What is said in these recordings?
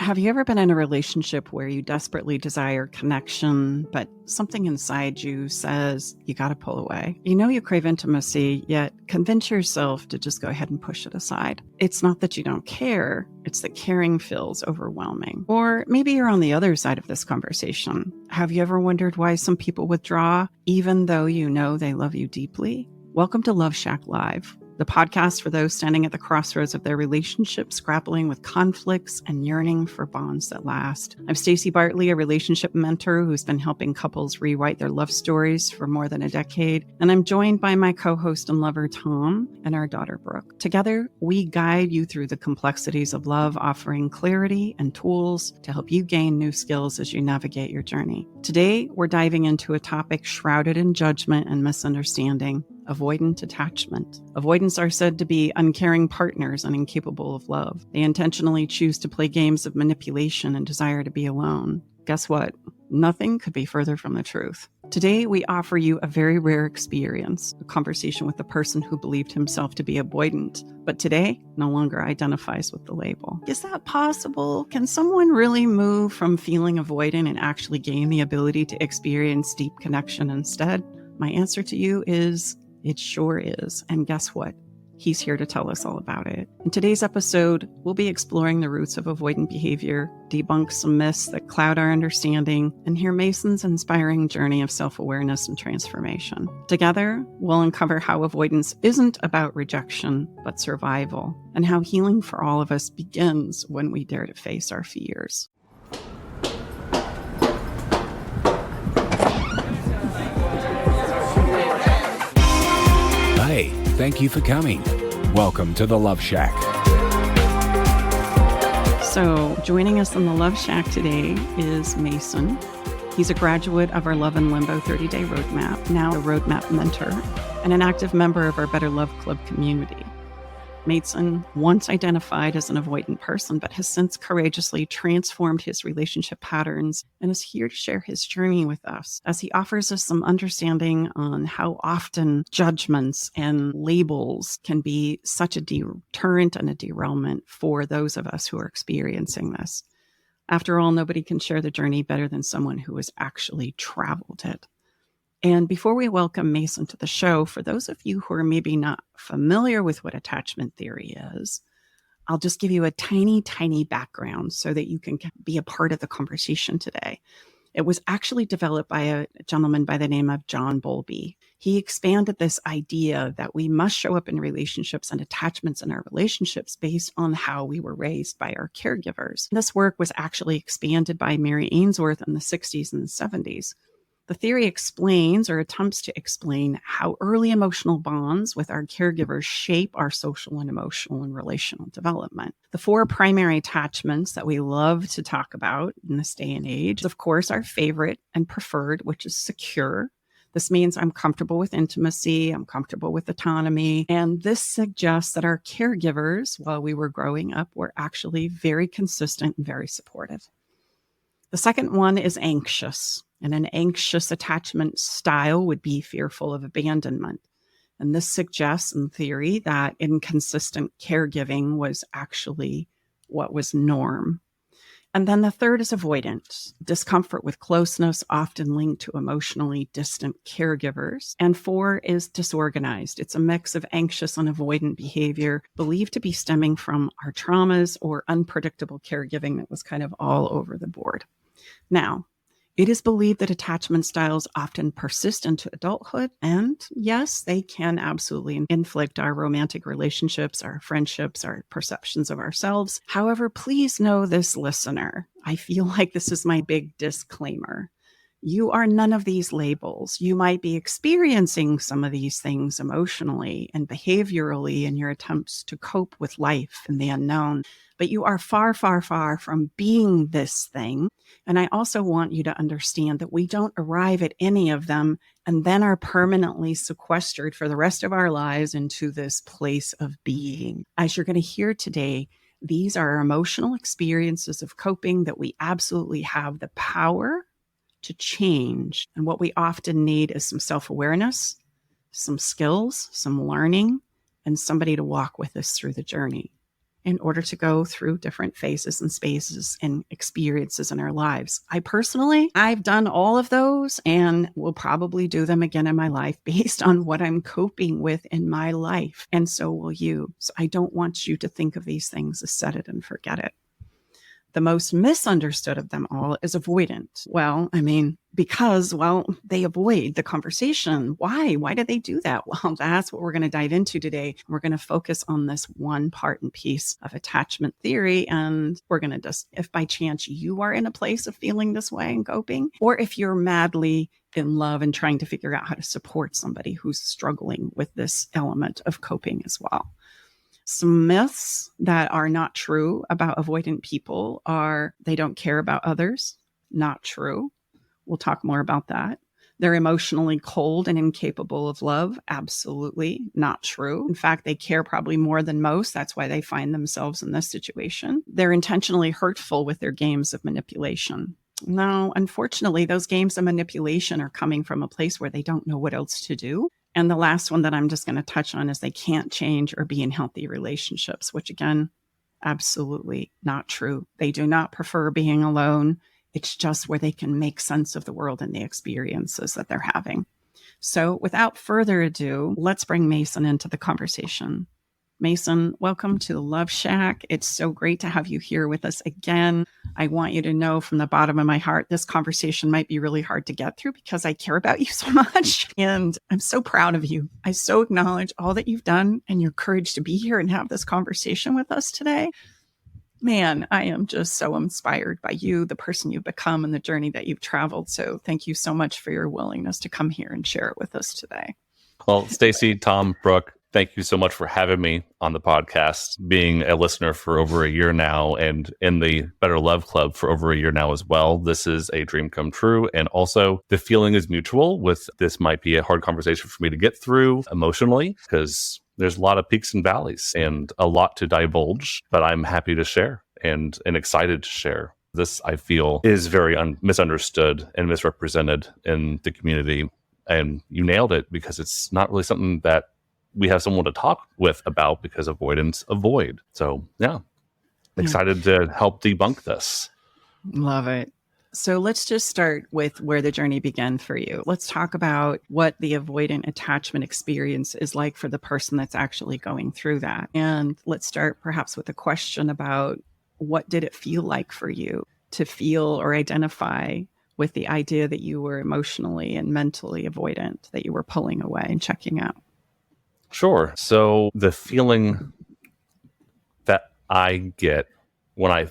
Have you ever been in a relationship where you desperately desire connection, but something inside you says you got to pull away? You know you crave intimacy, yet convince yourself to just go ahead and push it aside. It's not that you don't care, it's that caring feels overwhelming. Or maybe you're on the other side of this conversation. Have you ever wondered why some people withdraw, even though you know they love you deeply? Welcome to Love Shack Live, the podcast for those standing at the crossroads of their relationships, grappling with conflicts and yearning for bonds that last. I'm Stacey Bartley, a relationship mentor who's been helping couples rewrite their love stories for more than a decade. And I'm joined by my co-host and lover, Tom, and our daughter, Brooke. Together, we guide you through the complexities of love, offering clarity and tools to help you gain new skills as you navigate your journey. Today, we're diving into a topic shrouded in judgment and misunderstanding: avoidant attachment. Avoidants are said to be uncaring partners and incapable of love. They intentionally choose to play games of manipulation and desire to be alone. Guess what? Nothing could be further from the truth. Today, we offer you a very rare experience, a conversation with a person who believed himself to be avoidant, but today no longer identifies with the label. Is that possible? Can someone really move from feeling avoidant and actually gain the ability to experience deep connection instead? My answer to you is, it sure is. And guess what? He's here to tell us all about it. In today's episode, we'll be exploring the roots of avoidant behavior, debunk some myths that cloud our understanding, and hear Mason's inspiring journey of self-awareness and transformation. Together, we'll uncover how avoidance isn't about rejection, but survival, and how healing for all of us begins when we dare to face our fears. Hey, thank you for coming. Welcome to the Love Shack. So, joining us in the Love Shack today is Mason. He's a graduate of our Love and Limbo 30-day roadmap, now a roadmap mentor, and an active member of our Better Love Club community. Mason once identified as an avoidant person, but has since courageously transformed his relationship patterns and is here to share his journey with us as he offers us some understanding on how often judgments and labels can be such a deterrent and a derailment for those of us who are experiencing this. After all, nobody can share the journey better than someone who has actually traveled it. And before we welcome Mason to the show, for those of you who are maybe not familiar with what attachment theory is, I'll just give you a tiny, tiny background so that you can be a part of the conversation today. It was actually developed by a gentleman by the name of John Bowlby. He expanded this idea that we must show up in relationships and attachments in our relationships based on how we were raised by our caregivers. This work was actually expanded by Mary Ainsworth in the 60s and 70s. The theory explains or attempts to explain how early emotional bonds with our caregivers shape our social and emotional and relational development. The four primary attachments that we love to talk about in this day and age, of course, our favorite and preferred, which is secure. This means I'm comfortable with intimacy, I'm comfortable with autonomy, and this suggests that our caregivers, while we were growing up, were actually very consistent and very supportive. The second one is anxious. And an anxious attachment style would be fearful of abandonment. And this suggests in theory that inconsistent caregiving was actually what was norm. And then the third is avoidant, discomfort with closeness, often linked to emotionally distant caregivers. And four is disorganized. It's a mix of anxious and avoidant behavior believed to be stemming from our traumas or unpredictable caregiving that was kind of all over the board. Now, it is believed that attachment styles often persist into adulthood, and yes, they can absolutely inflict our romantic relationships, our friendships, our perceptions of ourselves. However, please know this, listener. I feel like this is my big disclaimer. You are none of these labels. You might be experiencing some of these things emotionally and behaviorally in your attempts to cope with life and the unknown, but you are far, far, far from being this thing. And I also want you to understand that we don't arrive at any of them and then are permanently sequestered for the rest of our lives into this place of being. As you're going to hear today, these are emotional experiences of coping that we absolutely have the power to change. And what we often need is some self-awareness, some skills, some learning, and somebody to walk with us through the journey. in order to go through different phases and spaces and experiences in our lives. I've done all of those and will probably do them again in my life based on what I'm coping with in my life. And so will you. So I don't want you to think of these things as set it and forget it. The most misunderstood of them all is avoidant. Because they avoid the conversation. Why? Why do they do that? Well, that's what we're going to dive into today. We're going to focus on this one part and piece of attachment theory. And we're going to if by chance you are in a place of feeling this way and coping, or if you're madly in love and trying to figure out how to support somebody who's struggling with this element of coping as well. Some myths that are not true about avoidant people are they don't care about others. Not true. We'll talk more about that. They're emotionally cold and incapable of love. Absolutely not true. In fact, they care probably more than most. That's why they find themselves in this situation. They're intentionally hurtful with their games of manipulation. No, unfortunately, those games of manipulation are coming from a place where they don't know what else to do. And the last one that I'm just going to touch on is they can't change or be in healthy relationships, which again, absolutely not true. They do not prefer being alone. It's just where they can make sense of the world and the experiences that they're having. So without further ado, let's bring Mason into the conversation. Mason, welcome to the Love Shack. It's so great to have you here with us again. I want you to know from the bottom of my heart, this conversation might be really hard to get through because I care about you so much. And I'm so proud of you. I so acknowledge all that you've done and your courage to be here and have this conversation with us today. Man, I am just so inspired by you, the person you've become, and the journey that you've traveled. So thank you so much for your willingness to come here and share it with us today. Well, Stacy, Tom, Brooke, thank you so much for having me on the podcast, being a listener for over a year now and in the Better Love Club for over a year now as well. This is a dream come true. And also the feeling is mutual with this might be a hard conversation for me to get through emotionally because there's a lot of peaks and valleys and a lot to divulge, but I'm happy to share and excited to share. This, I feel, is very misunderstood and misrepresented in the community. And you nailed it because it's not really something that we have someone to talk with about because avoidants avoid. So, yeah, excited to help debunk this. Love it. So let's just start with where the journey began for you. Let's talk about what the avoidant attachment experience is like for the person that's actually going through that. And let's start perhaps with a question about what did it feel like for you to feel or identify with the idea that you were emotionally and mentally avoidant, that you were pulling away and checking out? Sure. So the feeling that I get when I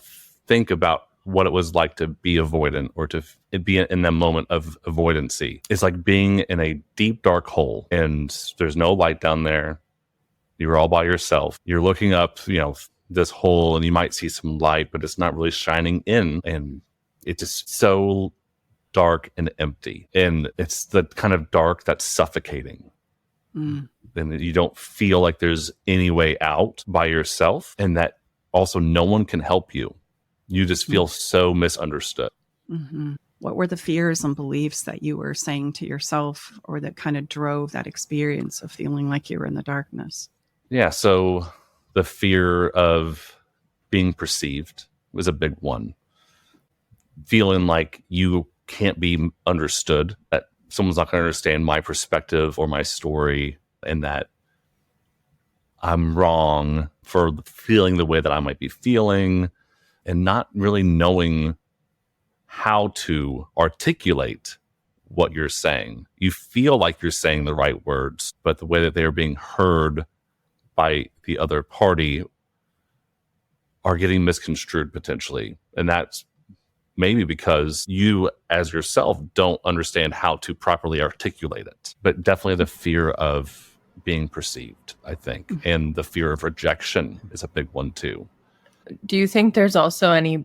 think about what it was like to be avoidant or to be in that moment of avoidancy is like being in a deep, dark hole and there's no light down there. You're all by yourself. You're looking up, this hole and you might see some light, but it's not really shining in. And it's just so dark and empty. And it's the kind of dark that's suffocating. And you don't feel like there's any way out by yourself. And that also no one can help you. You just feel so misunderstood. Mm-hmm. What were the fears and beliefs that you were saying to yourself or that kind of drove that experience of feeling like you were in the darkness? Yeah, so the fear of being perceived was a big one. Feeling like you can't be understood, that someone's not going to understand my perspective or my story, and that I'm wrong for feeling the way that I might be feeling, and not really knowing how to articulate what you're saying. You feel like you're saying the right words, but the way that they're being heard by the other party are getting misconstrued potentially. And that's maybe because you as yourself don't understand how to properly articulate it. But definitely the fear of being perceived, I think. And the fear of rejection is a big one too. Do you think there's also any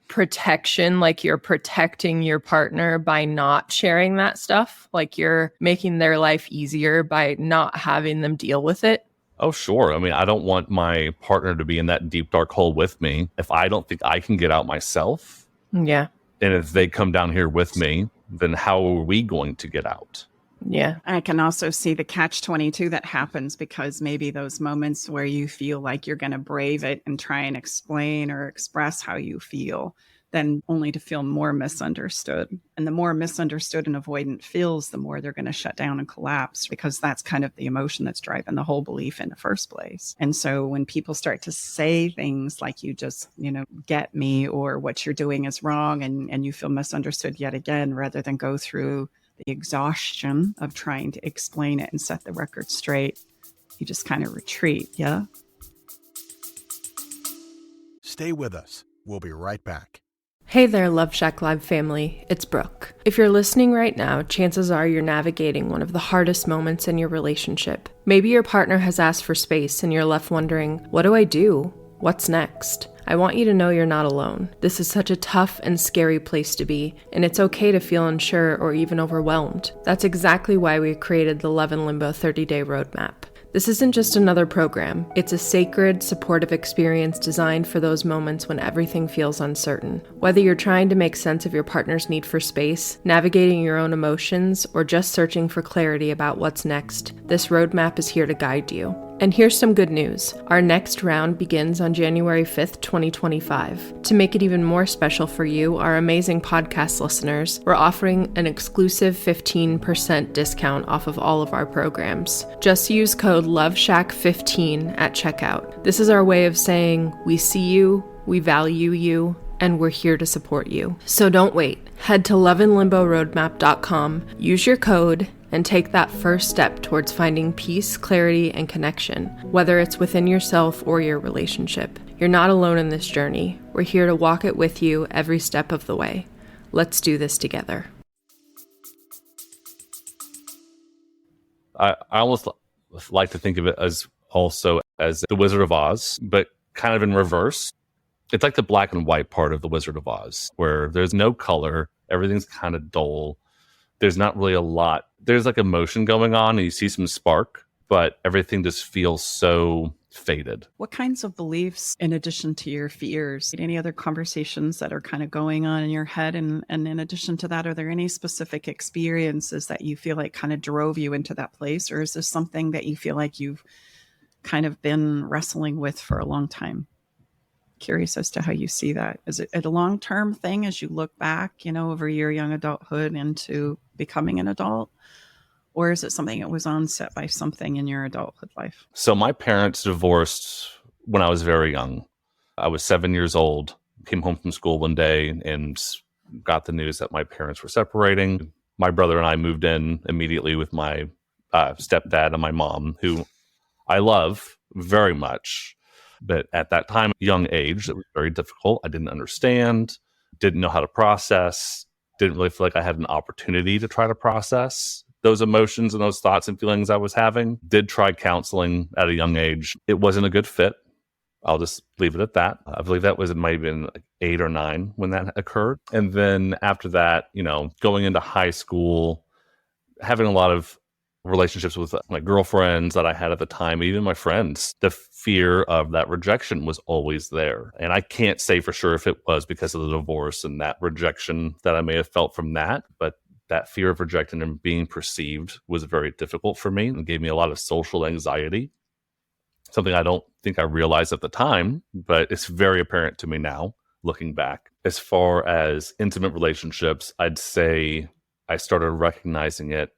protection, like you're protecting your partner by not sharing that stuff? Like you're making their life easier by not having them deal with it? Oh, sure. I mean, I don't want my partner to be in that deep, dark hole with me if I don't think I can get out myself. Yeah. And if they come down here with me, then how are we going to get out? Yeah. I can also see the catch-22 that happens because maybe those moments where you feel like you're going to brave it and try and explain or express how you feel, then only to feel more misunderstood. And the more misunderstood an avoidant feels, the more they're going to shut down and collapse, because that's kind of the emotion that's driving the whole belief in the first place. And so when people start to say things like, you just, get me, or what you're doing is wrong, and you feel misunderstood yet again, rather than go through the exhaustion of trying to explain it and set the record straight, you just kind of retreat. Yeah. Stay with us. We'll be right back. Hey there, Love Shack Live family. It's Brooke. If you're listening right now, chances are you're navigating one of the hardest moments in your relationship. Maybe your partner has asked for space and you're left wondering, what do I do? What's next? I want you to know you're not alone. This is such a tough and scary place to be, and it's okay to feel unsure or even overwhelmed. That's exactly why we created the Love in Limbo 30-Day Roadmap. This isn't just another program. It's a sacred, supportive experience designed for those moments when everything feels uncertain. Whether you're trying to make sense of your partner's need for space, navigating your own emotions, or just searching for clarity about what's next, this roadmap is here to guide you. And here's some good news. Our next round begins on January 5th, 2025. To make it even more special for you, our amazing podcast listeners, we're offering an exclusive 15% discount off of all of our programs. Just use code LOVESHACK15 at checkout. This is our way of saying, we see you, we value you, and we're here to support you. So don't wait. Head to loveinlimboroadmap.com, use your code, and take that first step towards finding peace, clarity, and connection, whether it's within yourself or your relationship. You're not alone in this journey. We're here to walk it with you every step of the way. Let's do this together. I almost like to think of it as also as the Wizard of Oz, but kind of in reverse. It's like the black and white part of the Wizard of Oz, where there's no color, everything's kind of dull. There's not really a lot. There's like emotion going on and you see some spark, but everything just feels so faded. What kinds of beliefs, in addition to your fears, any other conversations that are kind of going on in your head? And in addition to that, are there any specific experiences that you feel like kind of drove you into that place? Or is this something that you feel like you've kind of been wrestling with for a long time? Curious as to how you see that. Is it a long-term thing as you look back, over your young adulthood into becoming an adult? Or is it something that was onset by something in your adulthood life? So my parents divorced when I was very young. I was 7 years old, came home from school one day and got the news that my parents were separating. My brother and I moved in immediately with my stepdad and my mom, who I love very much. But at that time, young age, it was very difficult. I didn't understand, didn't know how to process, didn't really feel like I had an opportunity to try to process those emotions and those thoughts and feelings I was having. Did try counseling at a young age. It wasn't a good fit. I'll just leave it at that. I believe it might have been like 8 or 9 when that occurred. And then after that, going into high school, having a lot of relationships with my girlfriends that I had at the time, even my friends, the fear of that rejection was always there. And I can't say for sure if it was because of the divorce and that rejection that I may have felt from that, but that fear of rejection and being perceived was very difficult for me and gave me a lot of social anxiety. Something I don't think I realized at the time, but it's very apparent to me now, looking back. As far as intimate relationships, I'd say I started recognizing it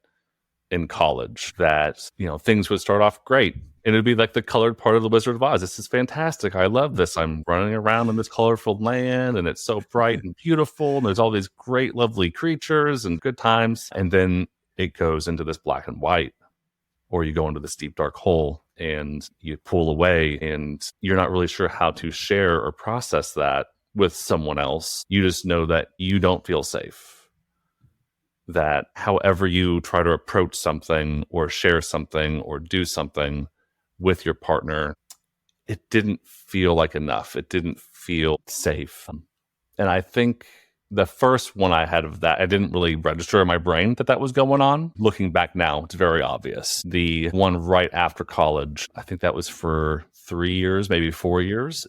in college, that things would start off great and it'd be like the colored part of the Wizard of Oz. This is fantastic. I love this. I'm running around in this colorful land and it's so bright and beautiful and there's all these great lovely creatures and good times, and then it goes into this black and white, or you go into this deep dark hole and you pull away and you're not really sure how to share or process that with someone else. You just know that you don't feel safe, that however you try to approach something or share something or do something with your partner, it didn't feel like enough. It didn't feel safe. And I think the first one I had of that, I didn't really register in my brain that was going on. Looking back now, it's very obvious. The one right after college, I think that was for 3 years, maybe 4 years.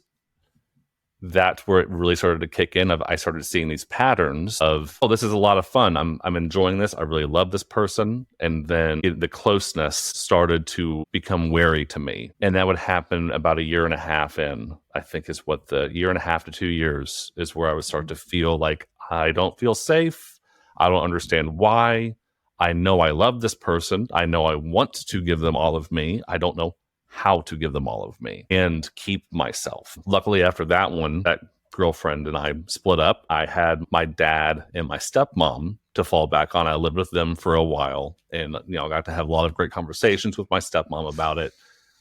that's where it really started to kick in. I started seeing these patterns of, oh, this is a lot of fun. I'm enjoying this. I really love this person. And then the closeness started to become wary to me. And that would happen about a year and a half in, I think is what the year and a half to 2 years is where I would start to feel like I don't feel safe. I don't understand why. I know I love this person. I know I want to give them all of me. I don't know how to give them all of me and keep myself. Luckily, after that one, that girlfriend and I split up. I had my dad and my stepmom to fall back on. I lived with them for a while and, I got to have a lot of great conversations with my stepmom about it.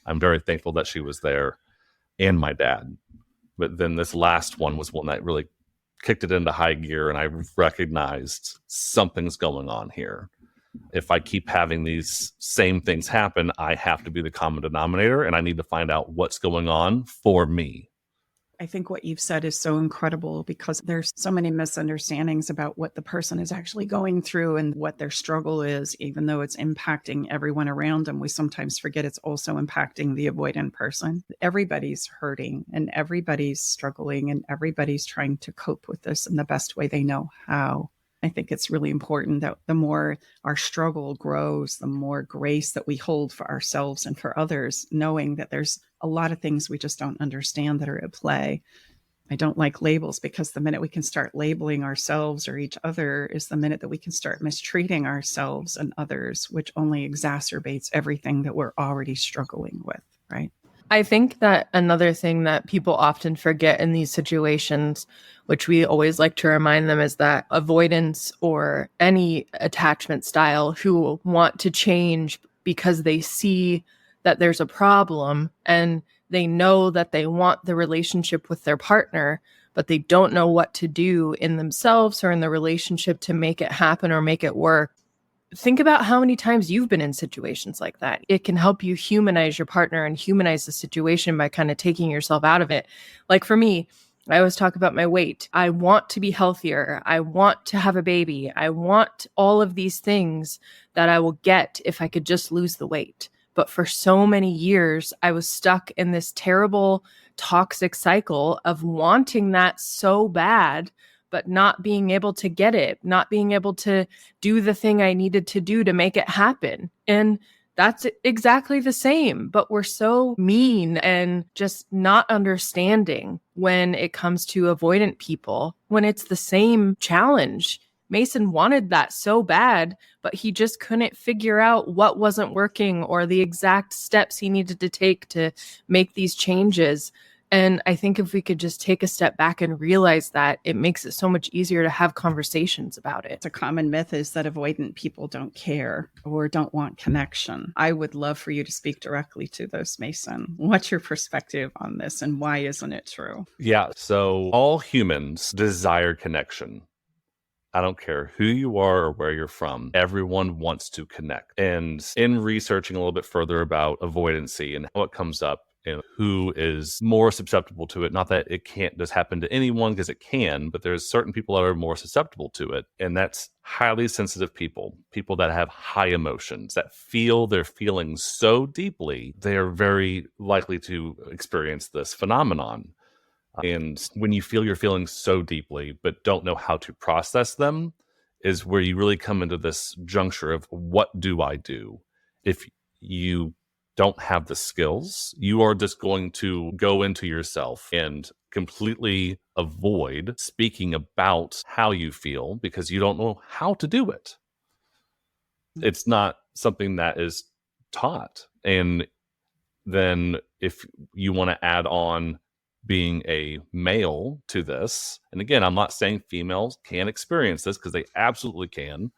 I'm very thankful that she was there, and my dad. But then this last one was one that really kicked it into high gear, and I recognized something's going on here. If I keep having these same things happen, I have to be the common denominator, and I need to find out what's going on for me. I think what you've said is so incredible because there's so many misunderstandings about what the person is actually going through and what their struggle is, even though it's impacting everyone around them. We sometimes forget it's also impacting the avoidant person. Everybody's hurting and everybody's struggling and everybody's trying to cope with this in the best way they know how. I think it's really important that the more our struggle grows, the more grace that we hold for ourselves and for others, knowing that there's a lot of things we just don't understand that are at play. I don't like labels because the minute we can start labeling ourselves or each other is the minute that we can start mistreating ourselves and others, which only exacerbates everything that we're already struggling with, right? I think that another thing that people often forget in these situations, which we always like to remind them, is that avoidance or any attachment style who want to change because they see that there's a problem and they know that they want the relationship with their partner, but they don't know what to do in themselves or in the relationship to make it happen or make it work. Think about how many times you've been in situations like that. It can help you humanize your partner and humanize the situation by kind of taking yourself out of it. Like for me, I always talk about my weight. I want to be healthier. I want to have a baby. I want all of these things that I will get if I could just lose the weight. But for so many years, I was stuck in this terrible toxic cycle of wanting that so bad, but not being able to get it, not being able to do the thing I needed to do to make it happen. And that's exactly the same, but we're so mean and just not understanding when it comes to avoidant people, when it's the same challenge. Mason wanted that so bad, but he just couldn't figure out what wasn't working or the exact steps he needed to take to make these changes. And I think if we could just take a step back and realize that, it makes it so much easier to have conversations about it. It's a common myth is that avoidant people don't care or don't want connection. I would love for you to speak directly to this, Mason. What's your perspective on this and why isn't it true? Yeah, so all humans desire connection. I don't care who you are or where you're from. Everyone wants to connect. And in researching a little bit further about avoidancy and what comes up, and who is more susceptible to it. Not that it can't just happen to anyone, because it can, but there's certain people that are more susceptible to it. And that's highly sensitive people that have high emotions, that feel their feelings so deeply, they are very likely to experience this phenomenon. And when you feel your feelings so deeply, but don't know how to process them, is where you really come into this juncture of what do I do? If you don't have the skills, you are just going to go into yourself and completely avoid speaking about how you feel because you don't know how to do it. It's not something that is taught. And then if you want to add on being a male to this, and again, I'm not saying females can experience this because they absolutely can,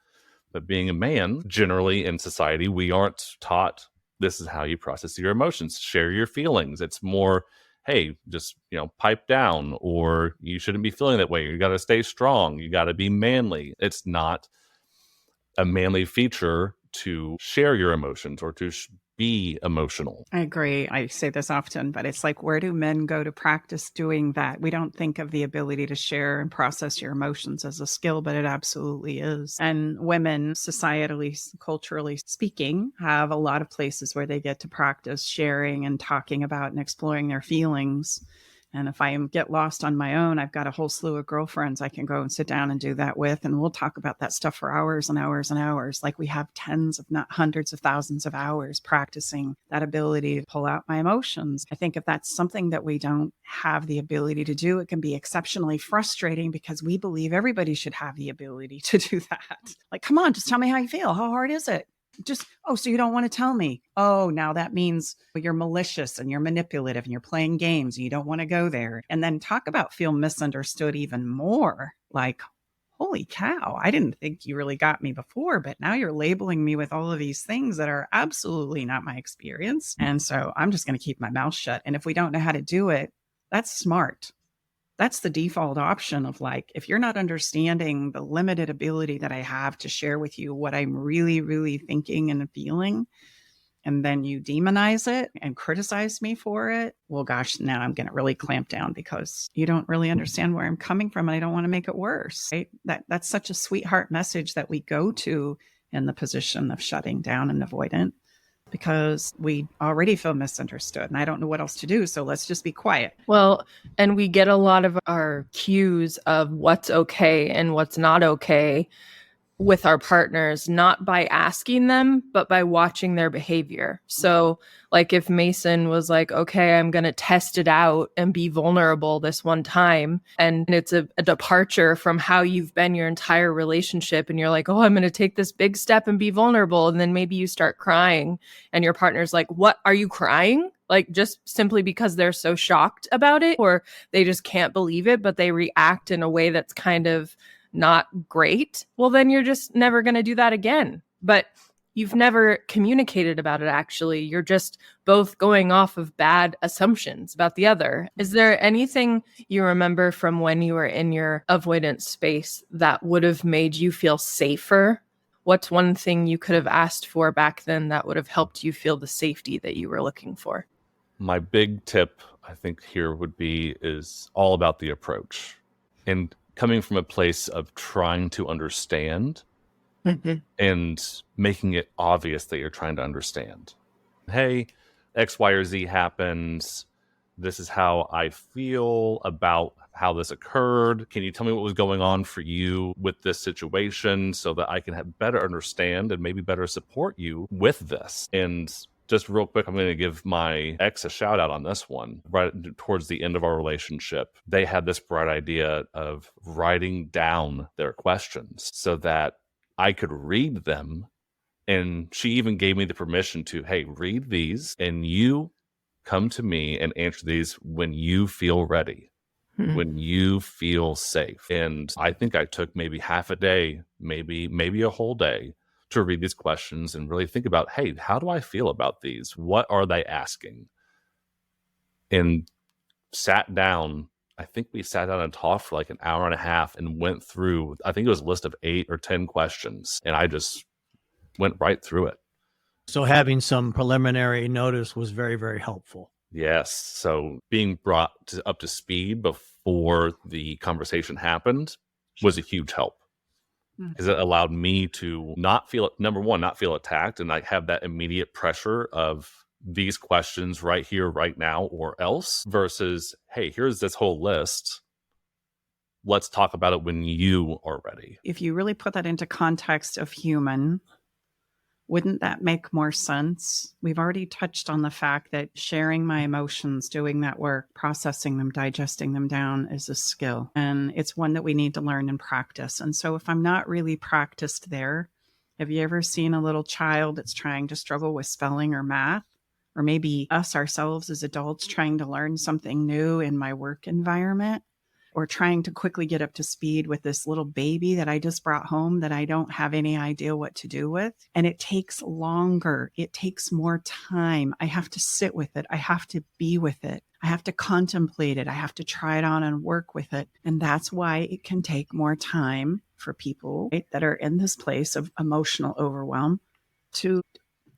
but being a man, generally in society, we aren't taught this is how you process your emotions, share your feelings. It's more, hey, just, pipe down, or you shouldn't be feeling that way. You got to stay strong. You got to be manly. It's not a manly feature to share your emotions or to be emotional. I agree. I say this often, but it's like, where do men go to practice doing that? We don't think of the ability to share and process your emotions as a skill, but it absolutely is. And women, societally, culturally speaking, have a lot of places where they get to practice sharing and talking about and exploring their feelings. And if I get lost on my own, I've got a whole slew of girlfriends I can go and sit down and do that with. And we'll talk about that stuff for hours and hours and hours. Like we have tens, if not hundreds of thousands of hours practicing that ability to pull out my emotions. I think if that's something that we don't have the ability to do, it can be exceptionally frustrating because we believe everybody should have the ability to do that. Like, come on, just tell me how you feel. How hard is it? Just, oh, so you don't want to tell me. Oh, now that means you're malicious and you're manipulative and you're playing games and you don't want to go there. And then talk about feel misunderstood even more. Like, holy cow, I didn't think you really got me before, but now you're labeling me with all of these things that are absolutely not my experience. And so I'm just going to keep my mouth shut. And if we don't know how to do it, that's smart. That's the default option of like, if you're not understanding the limited ability that I have to share with you what I'm really, really thinking and feeling, and then you demonize it and criticize me for it, well, gosh, now I'm going to really clamp down because you don't really understand where I'm coming from and I don't want to make it worse. Right? That's such a sweetheart message that we go to in the position of shutting down and avoidant, because we already feel misunderstood and I don't know what else to do. So let's just be quiet. Well, and we get a lot of our cues of what's okay and what's not okay with our partners, not by asking them, but by watching their behavior. So like if Mason was like, okay, I'm going to test it out and be vulnerable this one time, and it's a departure from how you've been your entire relationship, and you're like, oh, I'm going to take this big step and be vulnerable. And then maybe you start crying and your partner's like, what, are you crying? Like just simply because they're so shocked about it, or they just can't believe it, but they react in a way that's kind of not great. Well, then you're just never going to do that again. But you've never communicated about it, actually. You're just both going off of bad assumptions about the other. Is there anything you remember from when you were in your avoidance space that would have made you feel safer? What's one thing you could have asked for back then that would have helped you feel the safety that you were looking for? My big tip, I think, here would be is all about the approach. And coming from a place of trying to understand and making it obvious that you're trying to understand. Hey, X, Y, or Z happens. This is how I feel about how this occurred. Can you tell me what was going on for you with this situation so that I can better understand and maybe better support you with this? And just real quick, I'm going to give my ex a shout out on this one. Right towards the end of our relationship, they had this bright idea of writing down their questions so that I could read them. And she even gave me the permission to, hey, read these and you come to me and answer these when you feel ready, when you feel safe. And I think I took maybe half a day, maybe a whole day to read these questions and really think about, hey, how do I feel about these? What are they asking? And sat down. I think we sat down and talked for like an hour and a half and went through, I think it was a list of 8 or 10 questions. And I just went right through it. So having some preliminary notice was very, very helpful. Yes. So being brought up to speed before the conversation happened was a huge help. Because it allowed me to not feel attacked, and I have that immediate pressure of these questions right here, right now, or else, versus, hey, here's this whole list. Let's talk about it when you are ready. If you really put that into context of human, wouldn't that make more sense? We've already touched on the fact that sharing my emotions, doing that work, processing them, digesting them down is a skill. And it's one that we need to learn and practice. And so if I'm not really practiced there, have you ever seen a little child that's trying to struggle with spelling or math? Or maybe us ourselves as adults trying to learn something new in my work environment? Or trying to quickly get up to speed with this little baby that I just brought home that I don't have any idea what to do with. And it takes longer. It takes more time. I have to sit with it. I have to be with it. I have to contemplate it. I have to try it on and work with it. And that's why it can take more time for people, right, that are in this place of emotional overwhelm to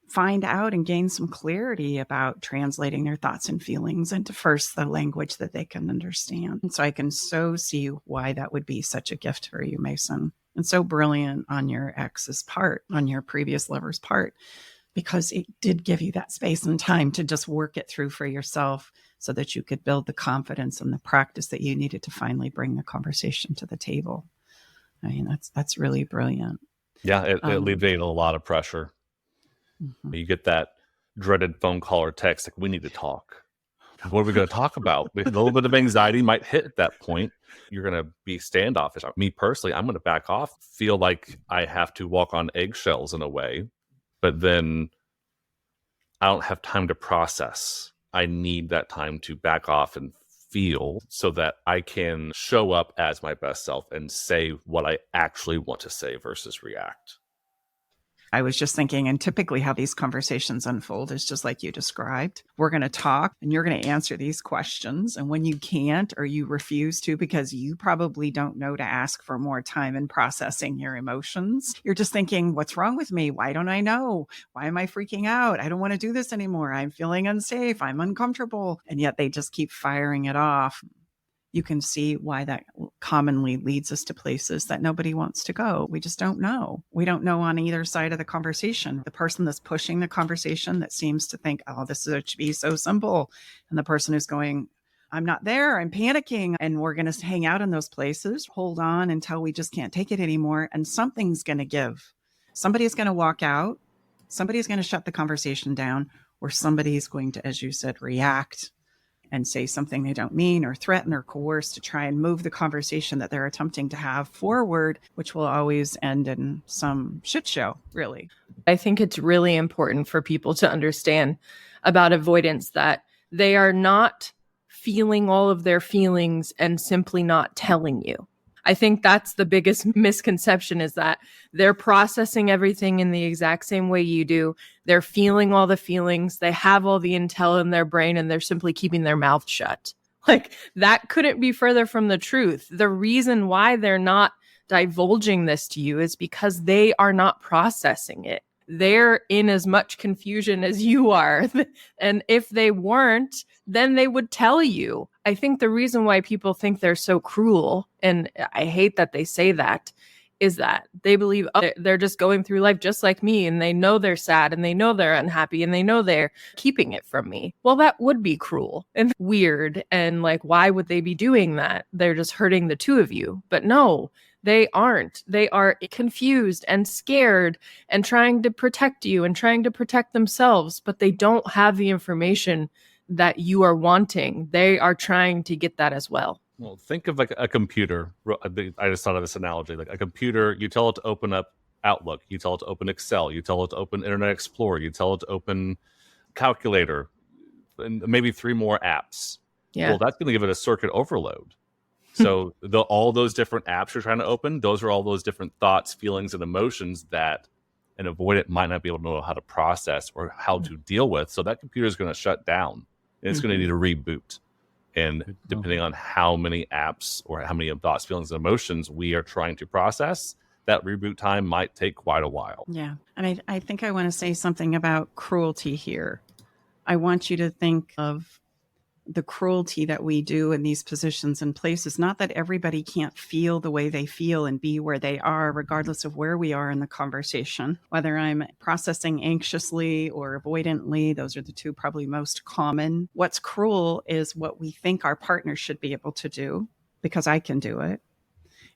find out and gain some clarity about translating their thoughts and feelings into first the language that they can understand. And so I can so see why that would be such a gift for you, Mason, and so brilliant on your ex's part, on your previous lover's part, because it did give you that space and time to just work it through for yourself so that you could build the confidence and the practice that you needed to finally bring the conversation to the table. I mean, that's really brilliant. Yeah, it alleviated a lot of pressure. Mhm. You get that dreaded phone call or text, like, we need to talk. What are we going to talk about? A little bit of anxiety might hit at that point. You're going to be standoffish. Me personally, I'm going to back off, feel like I have to walk on eggshells in a way, but then I don't have time to process. I need that time to back off and feel so that I can show up as my best self and say what I actually want to say versus react. I was just thinking, and typically how these conversations unfold is just like you described. We're going to talk and you're going to answer these questions. And when you can't or you refuse to because you probably don't know to ask for more time in processing your emotions, you're just thinking, what's wrong with me? Why don't I know? Why am I freaking out? I don't want to do this anymore. I'm feeling unsafe. I'm uncomfortable. And yet they just keep firing it off. You can see why that commonly leads us to places that nobody wants to go. We just don't know. We don't know on either side of the conversation. The person that's pushing the conversation that seems to think, oh, this should be so simple. And the person who's going, I'm not there. I'm panicking. And we're going to hang out in those places, hold on until we just can't take it anymore. And something's going to give. Somebody's going to walk out. Somebody's going to shut the conversation down, or somebody's going to, as you said, react and say something they don't mean or threaten or coerce to try and move the conversation that they're attempting to have forward, which will always end in some shit show, really. I think it's really important for people to understand about avoidance that they are not feeling all of their feelings and simply not telling you. I think that's the biggest misconception, is that they're processing everything in the exact same way you do. They're feeling all the feelings. They have all the intel in their brain, and they're simply keeping their mouth shut. Like, that couldn't be further from the truth. The reason why they're not divulging this to you is because they are not processing it. They're in as much confusion as you are. And if they weren't, then they would tell you. I think the reason why people think they're so cruel, and I hate that they say that, is that they believe they're just going through life just like me, and they know they're sad, and they know they're unhappy, and they know they're keeping it from me. Well, that would be cruel and weird. And like, why would they be doing that? They're just hurting the two of you. But no, they aren't. They are confused and scared and trying to protect you and trying to protect themselves, but they don't have the information that you are wanting. They are trying to get that as well. Well, think of like a computer. I just thought of this analogy. Like a computer, you tell it to open up Outlook, you tell it to open Excel, you tell it to open Internet Explorer, you tell it to open Calculator, and maybe 3 more apps. Yeah. Well, that's going to give it a circuit overload. So all those different apps you're trying to open, those are all those different thoughts, feelings, and emotions that an avoidant might not be able to know how to process or how to deal with. So that computer is going to shut down, and it's going to need a reboot. And depending on how many apps or how many thoughts, feelings, and emotions we are trying to process, that reboot time might take quite a while. Yeah. And I think I want to say something about cruelty here. I want you to think of the cruelty that we do in these positions and places. Not that everybody can't feel the way they feel and be where they are, regardless of where we are in the conversation. Whether I'm processing anxiously or avoidantly, those are the two probably most common. What's cruel is what we think our partner should be able to do, because I can do it.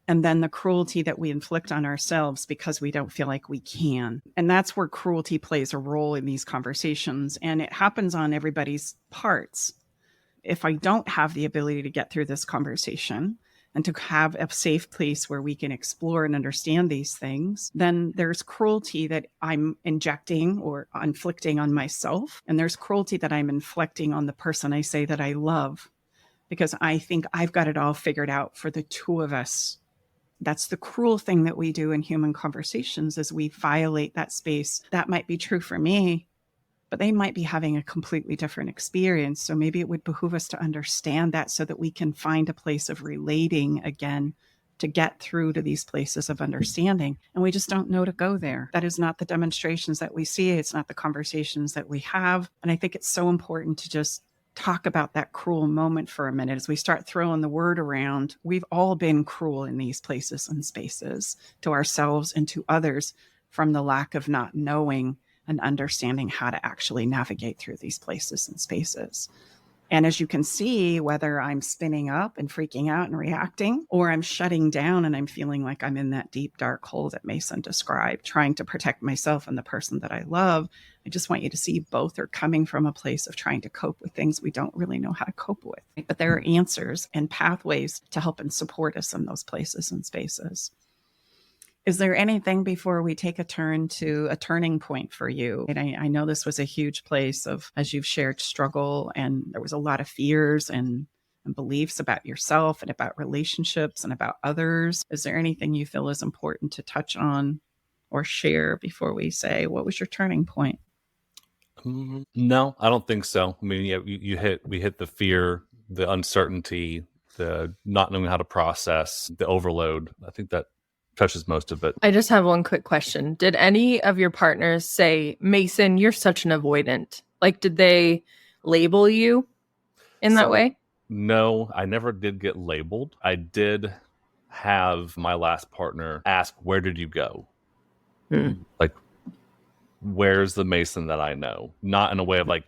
And then the cruelty that we inflict on ourselves because we don't feel like we can. And that's where cruelty plays a role in these conversations. And it happens on everybody's parts. If I don't have the ability to get through this conversation and to have a safe place where we can explore and understand these things, then there's cruelty that I'm injecting or inflicting on myself. And there's cruelty that I'm inflicting on the person I say that I love, because I think I've got it all figured out for the two of us. That's the cruel thing that we do in human conversations, is we violate that space. That might be true for me, but they might be having a completely different experience. So maybe it would behoove us to understand that so that we can find a place of relating again to get through to these places of understanding. And we just don't know to go there. That is not the demonstrations that we see. It's not the conversations that we have. And I think it's so important to just talk about that cruel moment for a minute as we start throwing the word around. We've all been cruel in these places and spaces to ourselves and to others from the lack of not knowing and understanding how to actually navigate through these places and spaces. And as you can see, whether I'm spinning up and freaking out and reacting, or I'm shutting down and I'm feeling like I'm in that deep, dark hole that Mason described, trying to protect myself and the person that I love, I just want you to see both are coming from a place of trying to cope with things we don't really know how to cope with. But there are answers and pathways to help and support us in those places and spaces. Is there anything before we take a turn to a turning point for you? And I know this was a huge place of, as you've shared, struggle, and there was a lot of fears and beliefs about yourself and about relationships and about others. Is there anything you feel is important to touch on or share before we say, what was your turning point? No, I don't think so. I mean, yeah, we hit the fear, the uncertainty, the not knowing how to process, the overload. I think that touches most of it. I just have one quick question. Did any of your partners say, Mason, you're such an avoidant? Like, did they label you in that way? No, I never did get labeled. I did have my last partner ask, where did you go? Like, where's the Mason that I know? Not in a way of like,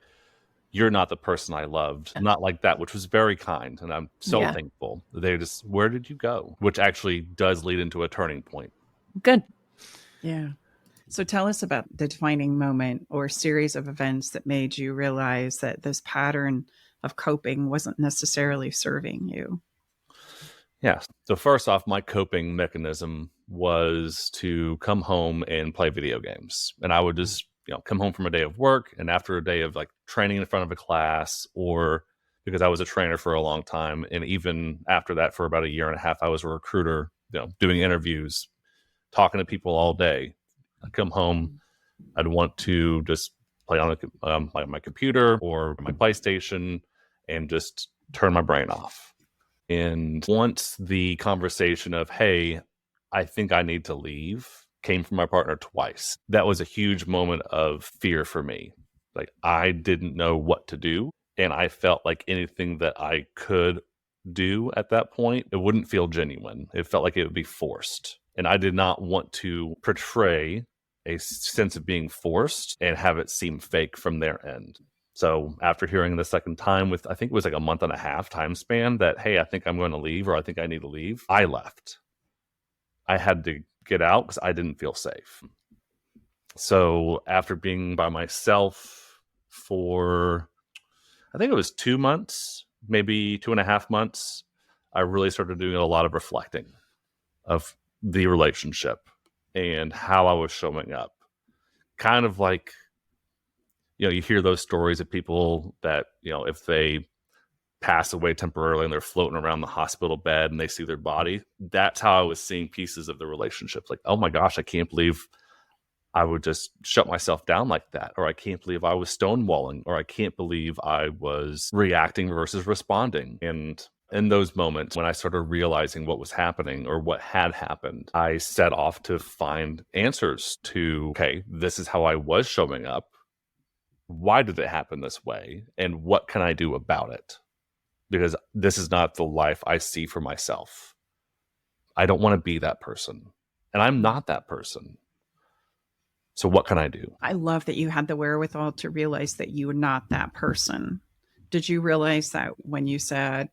you're not the person I loved. Not like that, which was very kind. And I'm so thankful. They just, where did you go? Which actually does lead into a turning point. Good. Yeah. So tell us about the defining moment or series of events that made you realize that this pattern of coping wasn't necessarily serving you. Yeah. So first off, my coping mechanism was to come home and play video games. And I would just, come home from a day of work, and after a day of like training in front of a class, or because I was a trainer for a long time, and even after that for about a year and a half, I was a recruiter, doing interviews, talking to people all day. I'd come home, I'd want to just play on my computer or my PlayStation and just turn my brain off. And once the conversation of, hey, I think I need to leave, came from my partner twice, that was a huge moment of fear for me. Like, I didn't know what to do. And I felt like anything that I could do at that point, it wouldn't feel genuine. It felt like it would be forced. And I did not want to portray a sense of being forced and have it seem fake from their end. So after hearing the second time with, I think it was like a month and a half time span that, hey, I think I'm going to leave, or I think I need to leave, I left. I had to get out because I didn't feel safe. So after being by myself for, I think it was 2 months, maybe 2.5 months, I really started doing a lot of reflecting of the relationship and how I was showing up. Kind of like, you hear those stories of people that, if they pass away temporarily and they're floating around the hospital bed and they see their body. That's how I was seeing pieces of the relationship. Like, oh my gosh, I can't believe I would just shut myself down like that. Or I can't believe I was stonewalling. Or I can't believe I was reacting versus responding. And in those moments, when I started realizing what was happening or what had happened, I set off to find answers to, okay, this is how I was showing up. Why did it happen this way? And what can I do about it? Because this is not the life I see for myself. I don't want to be that person. And I'm not that person. So what can I do? I love that you had the wherewithal to realize that you were not that person. Did you realize that when you said,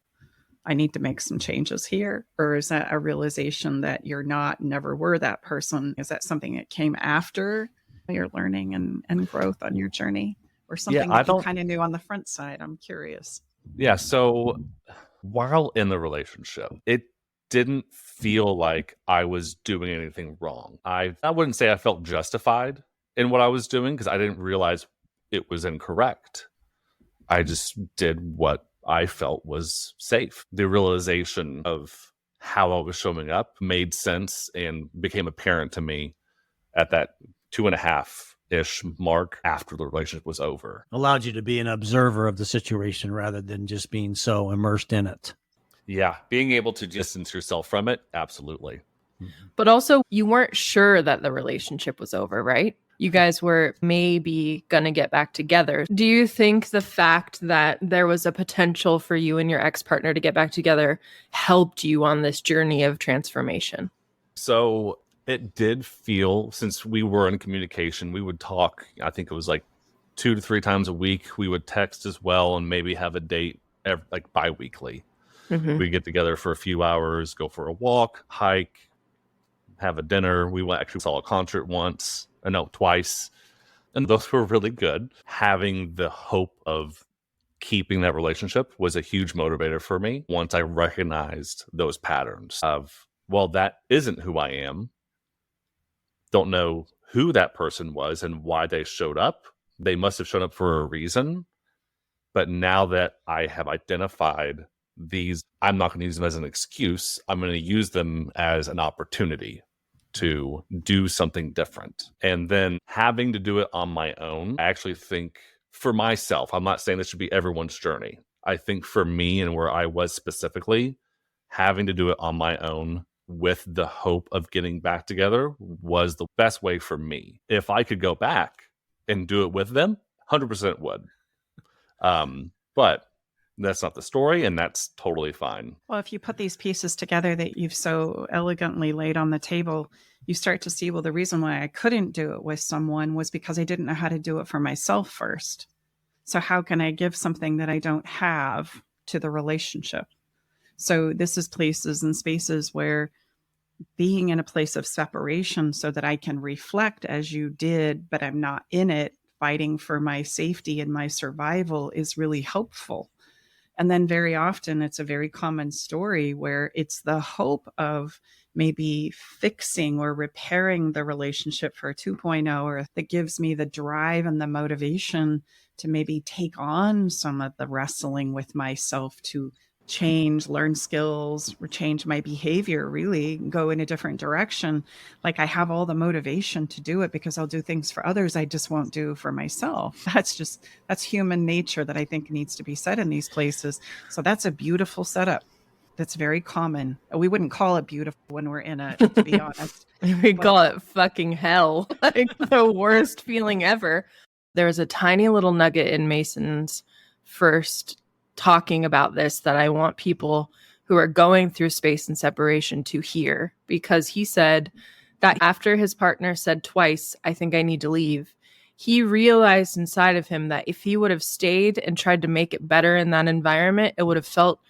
I need to make some changes here? Or is that a realization that you're not, never were that person? Is that something that came after your learning and growth on your journey? Or something that you kind of knew on the front side? I'm curious. Yeah, so while in the relationship, it didn't feel like I was doing anything wrong. I wouldn't say I felt justified in what I was doing because I didn't realize it was incorrect. I just did what I felt was safe. The realization of how I was showing up made sense and became apparent to me at that 2.5-ish mark after the relationship was over. Allowed you to be an observer of the situation rather than just being so immersed in it. Yeah, being able to distance yourself from it, absolutely. But also, you weren't sure that the relationship was over, right? You guys were maybe going to get back together. Do you think the fact that there was a potential for you and your ex-partner to get back together helped you on this journey of transformation? So it did feel, since we were in communication, we would talk, I think it was like 2 to 3 times a week. We would text as well and maybe have a date like bi-weekly. We get together for a few hours, go for a walk, hike, have a dinner. We actually saw a concert twice. And those were really good. Having the hope of keeping that relationship was a huge motivator for me once I recognized those patterns of, well, that isn't who I am. Don't know who that person was and why they showed up. They must have shown up for a reason. But now that I have identified these, I'm not going to use them as an excuse. I'm going to use them as an opportunity to do something different. And then having to do it on my own, I actually think for myself, I'm not saying this should be everyone's journey. I think for me and where I was specifically, having to do it on my own with the hope of getting back together was the best way for me. If I could go back and do it with them, 100% would. But that's not the story, and that's totally fine. Well, if you put these pieces together that you've so elegantly laid on the table, you start to see, well, the reason why I couldn't do it with someone was because I didn't know how to do it for myself first. So how can I give something that I don't have to the relationship? So this is places and spaces where being in a place of separation so that I can reflect as you did, but I'm not in it, fighting for my safety and my survival is really helpful. And then very often it's a very common story where it's the hope of maybe fixing or repairing the relationship for a 2.0, or that gives me the drive and the motivation to maybe take on some of the wrestling with myself to change, learn skills, or change my behavior, really go in a different direction. Like I have all the motivation to do it because I'll do things for others I just won't do for myself. That's human nature that I think needs to be said in these places. So that's a beautiful setup. That's very common. We wouldn't call it beautiful when we're in it, to be honest. We call it fucking hell. Like the worst feeling ever. There's a tiny little nugget in Mason's first talking about this that I want people who are going through space and separation to hear, because he said that after his partner said twice, I think I need to leave, he realized inside of him that if he would have stayed and tried to make it better in that environment, it would have felt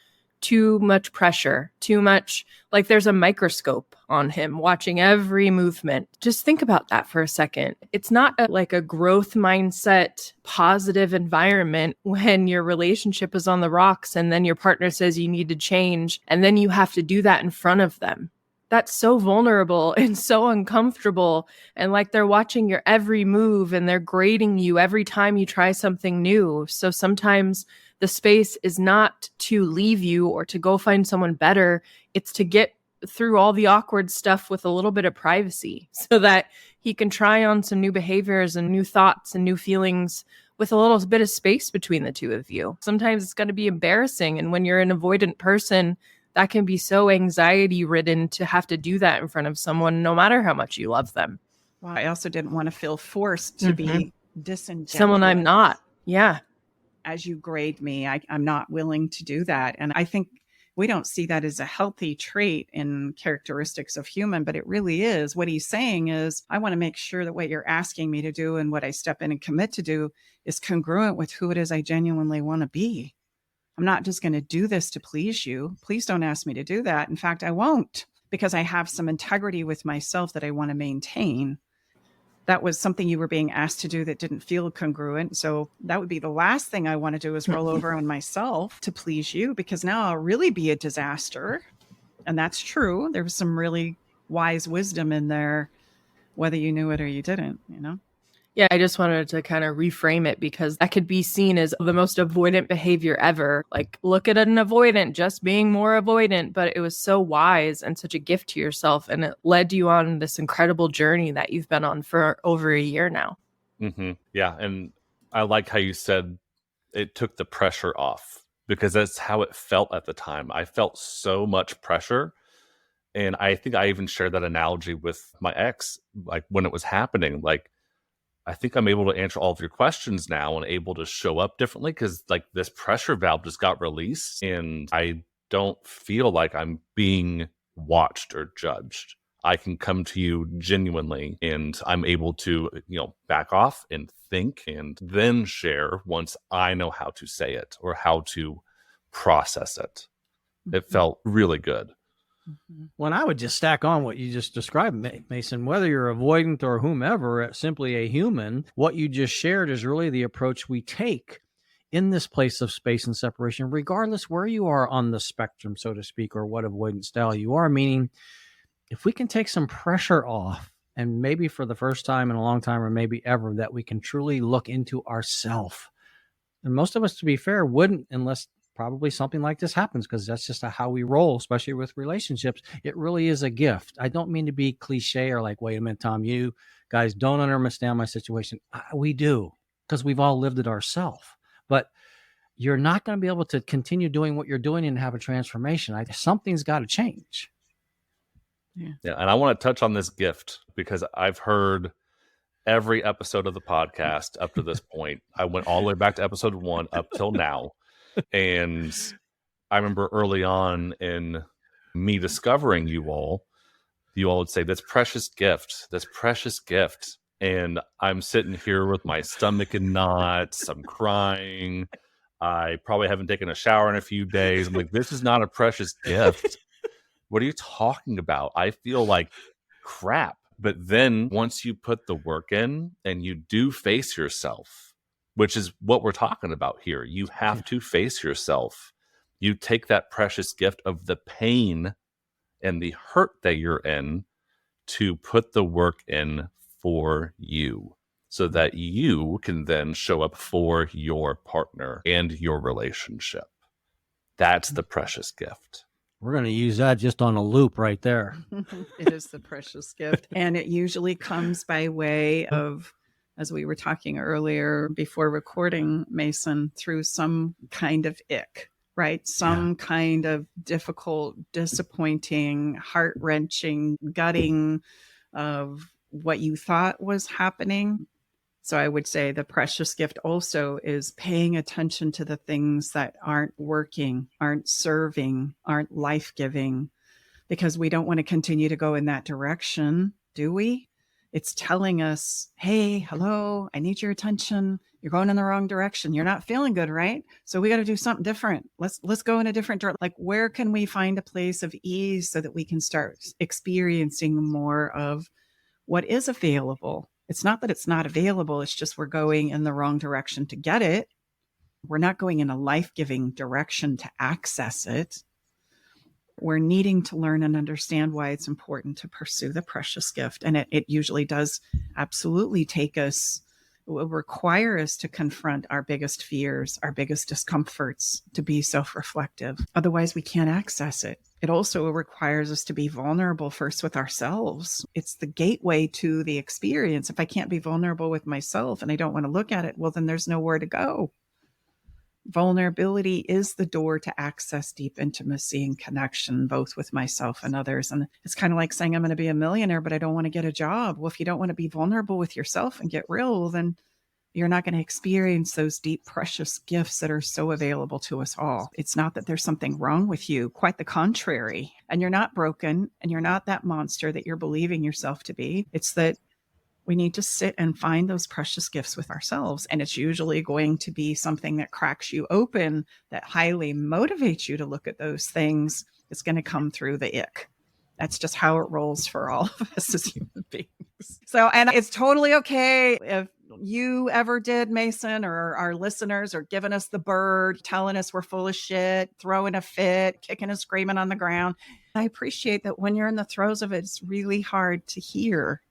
too much pressure, too much like there's a microscope on him watching every movement. Just think about that for a second. It's not like a growth mindset, positive environment when your relationship is on the rocks and then your partner says you need to change and then you have to do that in front of them. That's so vulnerable and so uncomfortable. And like they're watching your every move and they're grading you every time you try something new. So sometimes the space is not to leave you or to go find someone better. It's to get through all the awkward stuff with a little bit of privacy so that he can try on some new behaviors and new thoughts and new feelings with a little bit of space between the two of you. Sometimes it's going to be embarrassing. And when you're an avoidant person, that can be so anxiety ridden to have to do that in front of someone, no matter how much you love them. Well, I also didn't want to feel forced to be disingenuous. Someone I'm not. Yeah. As you grade me, I'm not willing to do that. And I think we don't see that as a healthy trait in characteristics of human, but it really is. What he's saying is, I want to make sure that what you're asking me to do and what I step in and commit to do is congruent with who it is I genuinely want to be. I'm not just going to do this to please you. Please don't ask me to do that. In fact, I won't, because I have some integrity with myself that I want to maintain. That was something you were being asked to do that didn't feel congruent. So that would be the last thing I want to do, is roll over on myself to please you, because now I'll really be a disaster. And that's true. There was some really wise wisdom in there, whether you knew it or you didn't, you know? Yeah, I just wanted to kind of reframe it, because that could be seen as the most avoidant behavior ever. Like, look at an avoidant just being more avoidant, but it was so wise and such a gift to yourself. And it led you on this incredible journey that you've been on for over a year now. Mm-hmm. Yeah. And I like how you said it took the pressure off, because that's how it felt at the time. I felt so much pressure. And I think I even shared that analogy with my ex, like when it was happening, like, I think I'm able to answer all of your questions now and able to show up differently, because like this pressure valve just got released and I don't feel like I'm being watched or judged. I can come to you genuinely and I'm able to, back off and think and then share once I know how to say it or how to process it. It felt really good. Well, I would just stack on what you just described, Mason. Whether you're avoidant or whomever, simply a human, what you just shared is really the approach we take in this place of space and separation, regardless where you are on the spectrum, so to speak, or what avoidant style you are. Meaning, if we can take some pressure off, and maybe for the first time in a long time, or maybe ever, that we can truly look into ourself. And most of us, to be fair, wouldn't unless probably something like this happens, because that's just how we roll, especially with relationships. It really is a gift. I don't mean to be cliche or like, wait a minute, Tom, you guys don't understand my situation. We do, because we've all lived it ourselves. But you're not going to be able to continue doing what you're doing and have a transformation. Something's got to change. Yeah. And I want to touch on this gift because I've heard every episode of the podcast up to this point. I went all the way back to episode 1 up till now. And I remember early on in me discovering you all would say, this precious gift. And I'm sitting here with my stomach in knots. I'm crying. I probably haven't taken a shower in a few days. I'm like, this is not a precious gift. What are you talking about? I feel like crap. But then once you put the work in and you do face yourself, which is what we're talking about here, you have to face yourself. You take that precious gift of the pain and the hurt that you're in to put the work in for you so that you can then show up for your partner and your relationship. That's the precious gift. We're going to use that just on a loop right there. It is the precious gift. And it usually comes by way of, as we were talking earlier before recording, Mason, through some kind of ick, right? Some kind of difficult, disappointing, heart-wrenching, gutting of what you thought was happening. So I would say the precious gift also is paying attention to the things that aren't working, aren't serving, aren't life-giving, because we don't want to continue to go in that direction, do we? It's telling us, hey, hello, I need your attention. You're going in the wrong direction. You're not feeling good, right? So we got to do something different. Let's go in a different direction. Like, where can we find a place of ease so that we can start experiencing more of what is available? It's not that it's not available. It's just we're going in the wrong direction to get it. We're not going in a life-giving direction to access it. We're needing to learn and understand why it's important to pursue the precious gift. And it usually does absolutely take us, it will require us to confront our biggest fears, our biggest discomforts, to be self-reflective. Otherwise, we can't access it. It also requires us to be vulnerable first with ourselves. It's the gateway to the experience. If I can't be vulnerable with myself and I don't want to look at it, well, then there's nowhere to go. Vulnerability is the door to access deep intimacy and connection, both with myself and others. And it's kind of like saying, I'm going to be a millionaire, but I don't want to get a job. Well, if you don't want to be vulnerable with yourself and get real, well, then you're not going to experience those deep, precious gifts that are so available to us all. It's not that there's something wrong with you, quite the contrary. And you're not broken, and you're not that monster that you're believing yourself to be. It's that we need to sit and find those precious gifts with ourselves. And it's usually going to be something that cracks you open, that highly motivates you to look at those things. It's going to come through the ick. That's just how it rolls for all of us as human beings. So, and it's totally okay if you ever did, Mason, or our listeners are giving us the bird, telling us we're full of shit, throwing a fit, kicking and screaming on the ground. I appreciate that when you're in the throes of it, it's really hard to hear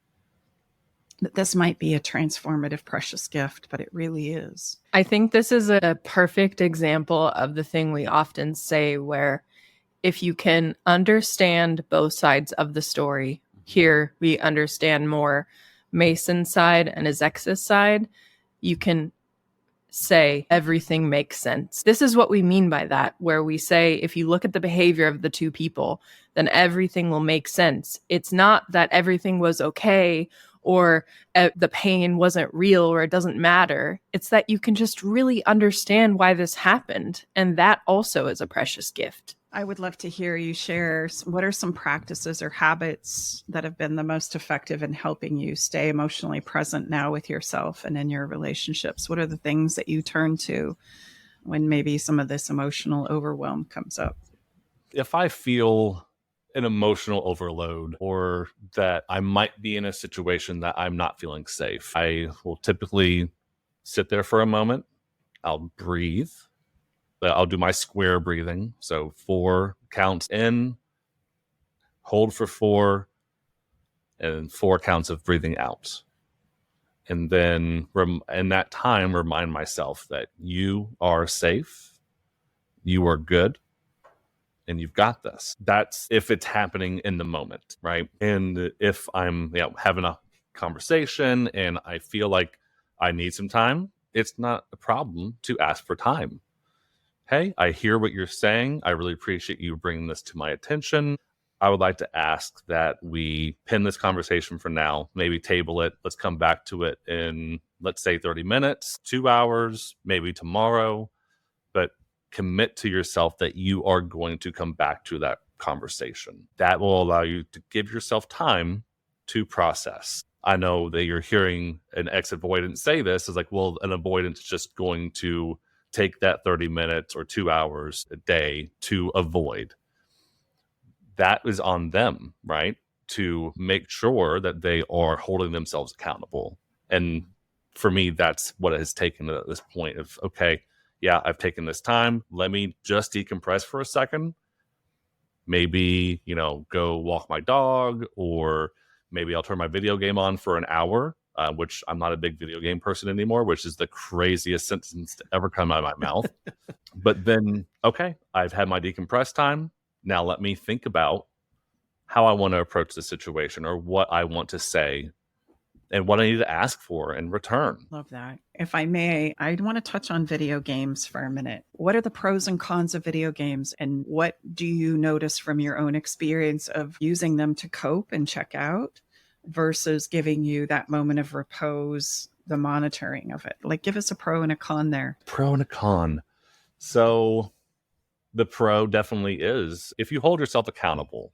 that this might be a transformative, precious gift, but it really is. I think this is a perfect example of the thing we often say, where if you can understand both sides of the story, here we understand more Mason's side and his ex's side, you can say everything makes sense. This is what we mean by that, where we say if you look at the behavior of the two people, then everything will make sense. It's not that everything was okay or the pain wasn't real or it doesn't matter. It's that you can just really understand why this happened. And that also is a precious gift. I would love to hear you share what are some practices or habits that have been the most effective in helping you stay emotionally present now with yourself and in your relationships? What are the things that you turn to when maybe some of this emotional overwhelm comes up? If I feel an emotional overload or that I might be in a situation that I'm not feeling safe, I will typically sit there for a moment. I'll breathe. I'll do my square breathing. So 4 counts in, hold for 4, and 4 counts of breathing out. And then in that time, remind myself that you are safe, you are good, and you've got this. That's if it's happening in the moment, right? And if I'm having a conversation and I feel like I need some time, it's not a problem to ask for time. Hey, I hear what you're saying. I really appreciate you bringing this to my attention. I would like to ask that we pin this conversation for now, maybe table it. Let's come back to it in, let's say, 30 minutes, 2 hours, maybe tomorrow. But commit to yourself that you are going to come back to that conversation. That will allow you to give yourself time to process. I know that you're hearing an ex-avoidant say this is like, well, an avoidant is just going to take that 30 minutes or 2 hours a day to avoid. That is on them, right? To make sure that they are holding themselves accountable. And for me, that's what it has taken at this point of, okay, yeah, I've taken this time. Let me just decompress for a second. Maybe, go walk my dog, or maybe I'll turn my video game on for an hour, which I'm not a big video game person anymore, which is the craziest sentence to ever come out of my mouth. But then, okay, I've had my decompress time. Now let me think about how I want to approach the situation or what I want to say and what I need to ask for in return. Love that. If I may, I want to touch on video games for a minute. What are the pros and cons of video games, and what do you notice from your own experience of using them to cope and check out versus giving you that moment of repose, the monitoring of it? Like, give us a pro and a con there. Pro and a con. So the pro definitely is if you hold yourself accountable.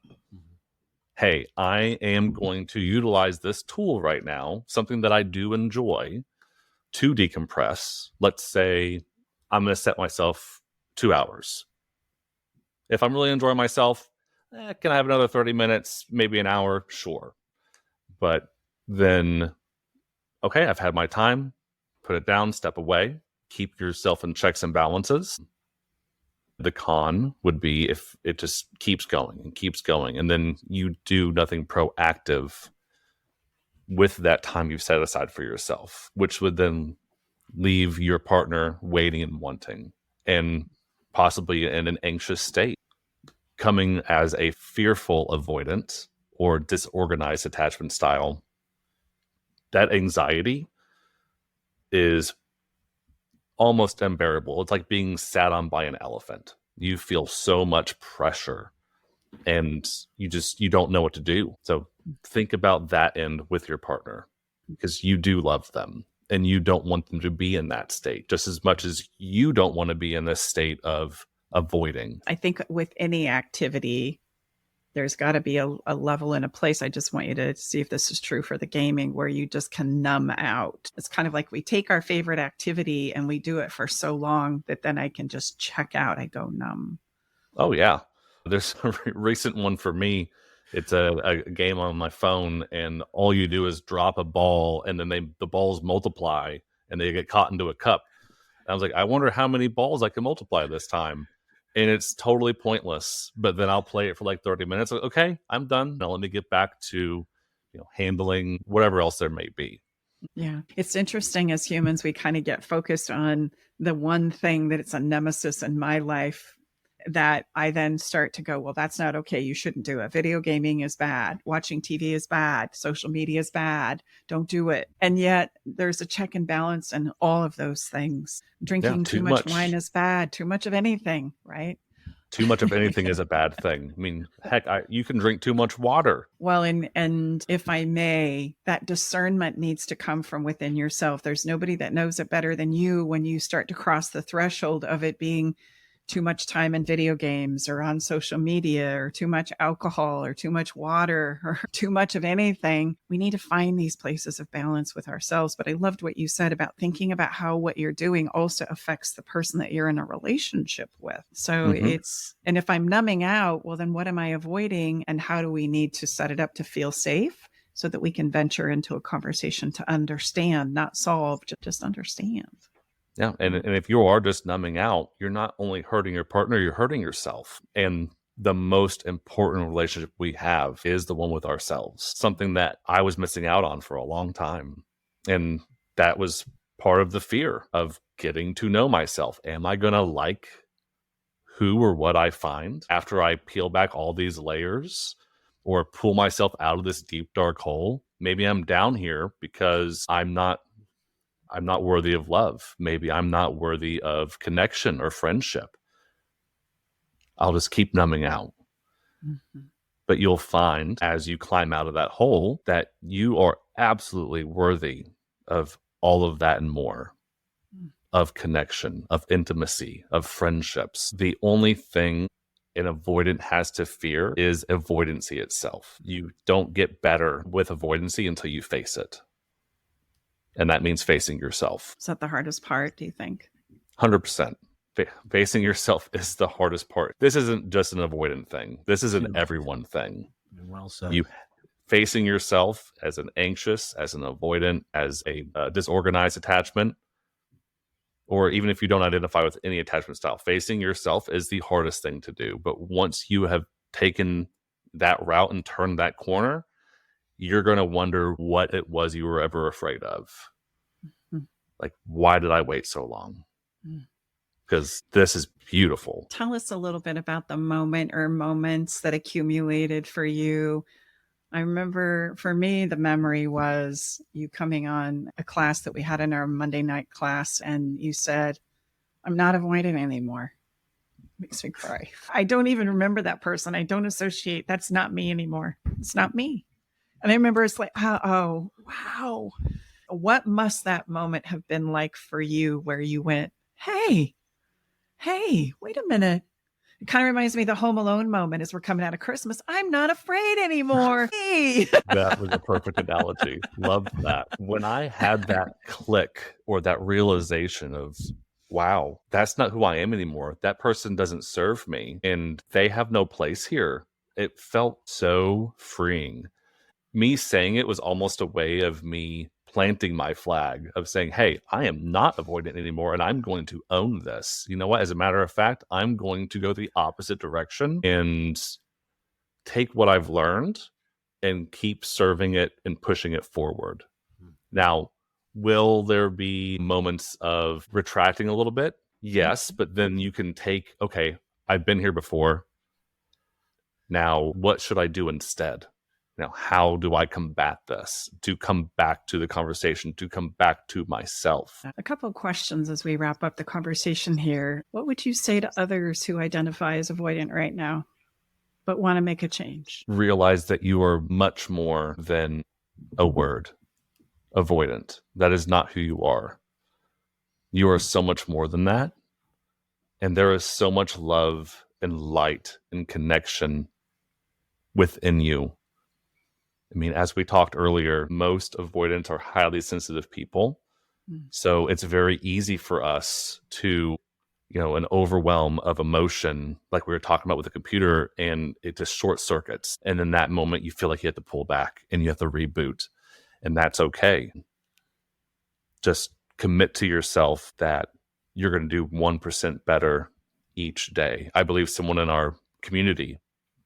Hey, I am going to utilize this tool right now, something that I do enjoy, to decompress. Let's say I'm going to set myself 2 hours. If I'm really enjoying myself, can I have another 30 minutes, maybe an hour? Sure. But then, okay, I've had my time, put it down, step away, keep yourself in checks and balances. The con would be if it just keeps going, and then you do nothing proactive with that time you've set aside for yourself, which would then leave your partner waiting and wanting, and possibly in an anxious state, coming as a fearful avoidant or disorganized attachment style. That anxiety is almost unbearable. It's like being sat on by an elephant. You feel so much pressure and you don't know what to do. So think about that end with your partner, because you do love them and you don't want them to be in that state just as much as you don't want to be in this state of avoiding. I think with any activity, there's got to be a level and a place. I just want you to see if this is true for the gaming, where you just can numb out. It's kind of like we take our favorite activity and we do it for so long that then I can just check out. I go numb. Oh, yeah. There's a recent one for me. It's a game on my phone, and all you do is drop a ball, and then the balls multiply, and they get caught into a cup. And I was like, I wonder how many balls I can multiply this time. And it's totally pointless. But then I'll play it for like 30 minutes. Like, okay, I'm done. Now let me get back to handling whatever else there may be. Yeah. It's interesting, as humans, we kind of get focused on the one thing that it's a nemesis in my life that I then start to go, well, that's not okay. You shouldn't do it. Video gaming is bad. Watching TV is bad. Social media is bad. Don't do it. And yet there's a check and balance in all of those things. Drinking too much wine is bad. Too much of anything, right? Too much of anything is a bad thing. I mean, heck, you can drink too much water. Well, and if I may, that discernment needs to come from within yourself. There's nobody that knows it better than you when you start to cross the threshold of it being too much time in video games or on social media or too much alcohol or too much water or too much of anything. We need to find these places of balance with ourselves. But I loved what you said about thinking about how what you're doing also affects the person that you're in a relationship with. So and if I'm numbing out, well, then what am I avoiding? And how do we need to set it up to feel safe so that we can venture into a conversation to understand, not solve, just understand? Yeah. And if you are just numbing out, you're not only hurting your partner, you're hurting yourself. And the most important relationship we have is the one with ourselves, something that I was missing out on for a long time. And that was part of the fear of getting to know myself. Am I going to like who or what I find after I peel back all these layers or pull myself out of this deep, dark hole? Maybe I'm down here because I'm not worthy of love. Maybe I'm not worthy of connection or friendship. I'll just keep numbing out. But you'll find as you climb out of that hole that you are absolutely worthy of all of that and more, of connection, of intimacy, of friendships. The only thing an avoidant has to fear is avoidancy itself. You don't get better with avoidancy until you face it. And that means facing yourself. Is that the hardest part, do you think? 100%. Facing yourself is the hardest part. This isn't just an avoidant thing. This is an everyone thing. Well said. You facing yourself as an anxious, as an avoidant, as a disorganized attachment, or even if you don't identify with any attachment style, facing yourself is the hardest thing to do. But once you have taken that route and turned that corner, you're going to wonder what it was you were ever afraid of. Like, why did I wait so long? Because this is beautiful. Tell us a little bit about the moment or moments that accumulated for you. I remember for me, the memory was you coming on a class that we had in our Monday night class, and you said, I'm not avoidant anymore. Makes me cry. I don't even remember that person. I don't associate. That's not me anymore. It's not me. And I remember it's like, oh, wow. What must that moment have been like for you where you went, hey, wait a minute. It kind of reminds me of the Home Alone moment as we're coming out of Christmas. I'm not afraid anymore. Hey. That was a perfect analogy. Love that. When I had that click or that realization of, wow, that's not who I am anymore. That person doesn't serve me and they have no place here. It felt so freeing. Me saying it was almost a way of me planting my flag of saying, hey, I am not avoidant anymore and I'm going to own this. You know what? As a matter of fact, I'm going to go the opposite direction and take what I've learned and keep serving it and pushing it forward. Now, will there be moments of retracting a little bit? Yes, but then you can take, okay, I've been here before. Now, what should I do instead? Now, how do I combat this? To come back to the conversation, to come back to myself. A couple of questions as we wrap up the conversation here. What would you say to others who identify as avoidant right now, but want to make a change? Realize that you are much more than a word, avoidant. That is not who you are. You are so much more than that. And there is so much love and light and connection within you. I mean, as we talked earlier, most avoidants are highly sensitive people. So it's very easy for us to, an overwhelm of emotion, like we were talking about with the computer, and it just short circuits. And in that moment, you feel like you have to pull back and you have to reboot. And that's okay. Just commit to yourself that you're going to do 1% better each day. I believe someone in our community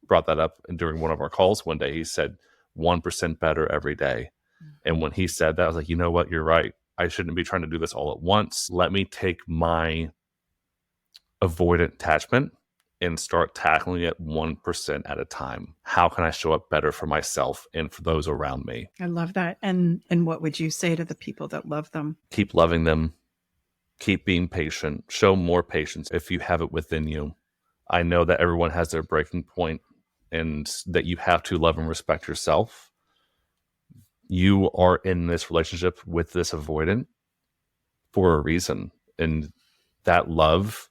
brought that up during one of our calls one day. He said, 1% better every day. And when he said that, I was like, you know what? You're right. I shouldn't be trying to do this all at once. Let me take my avoidant attachment and start tackling it 1% at a time. How can I show up better for myself and for those around me? I love that. And what would you say to the people that love them? Keep loving them. Keep being patient. Show more patience if you have it within you. I know that everyone has their breaking point, and that you have to love and respect yourself. You are in this relationship with this avoidant for a reason. And that love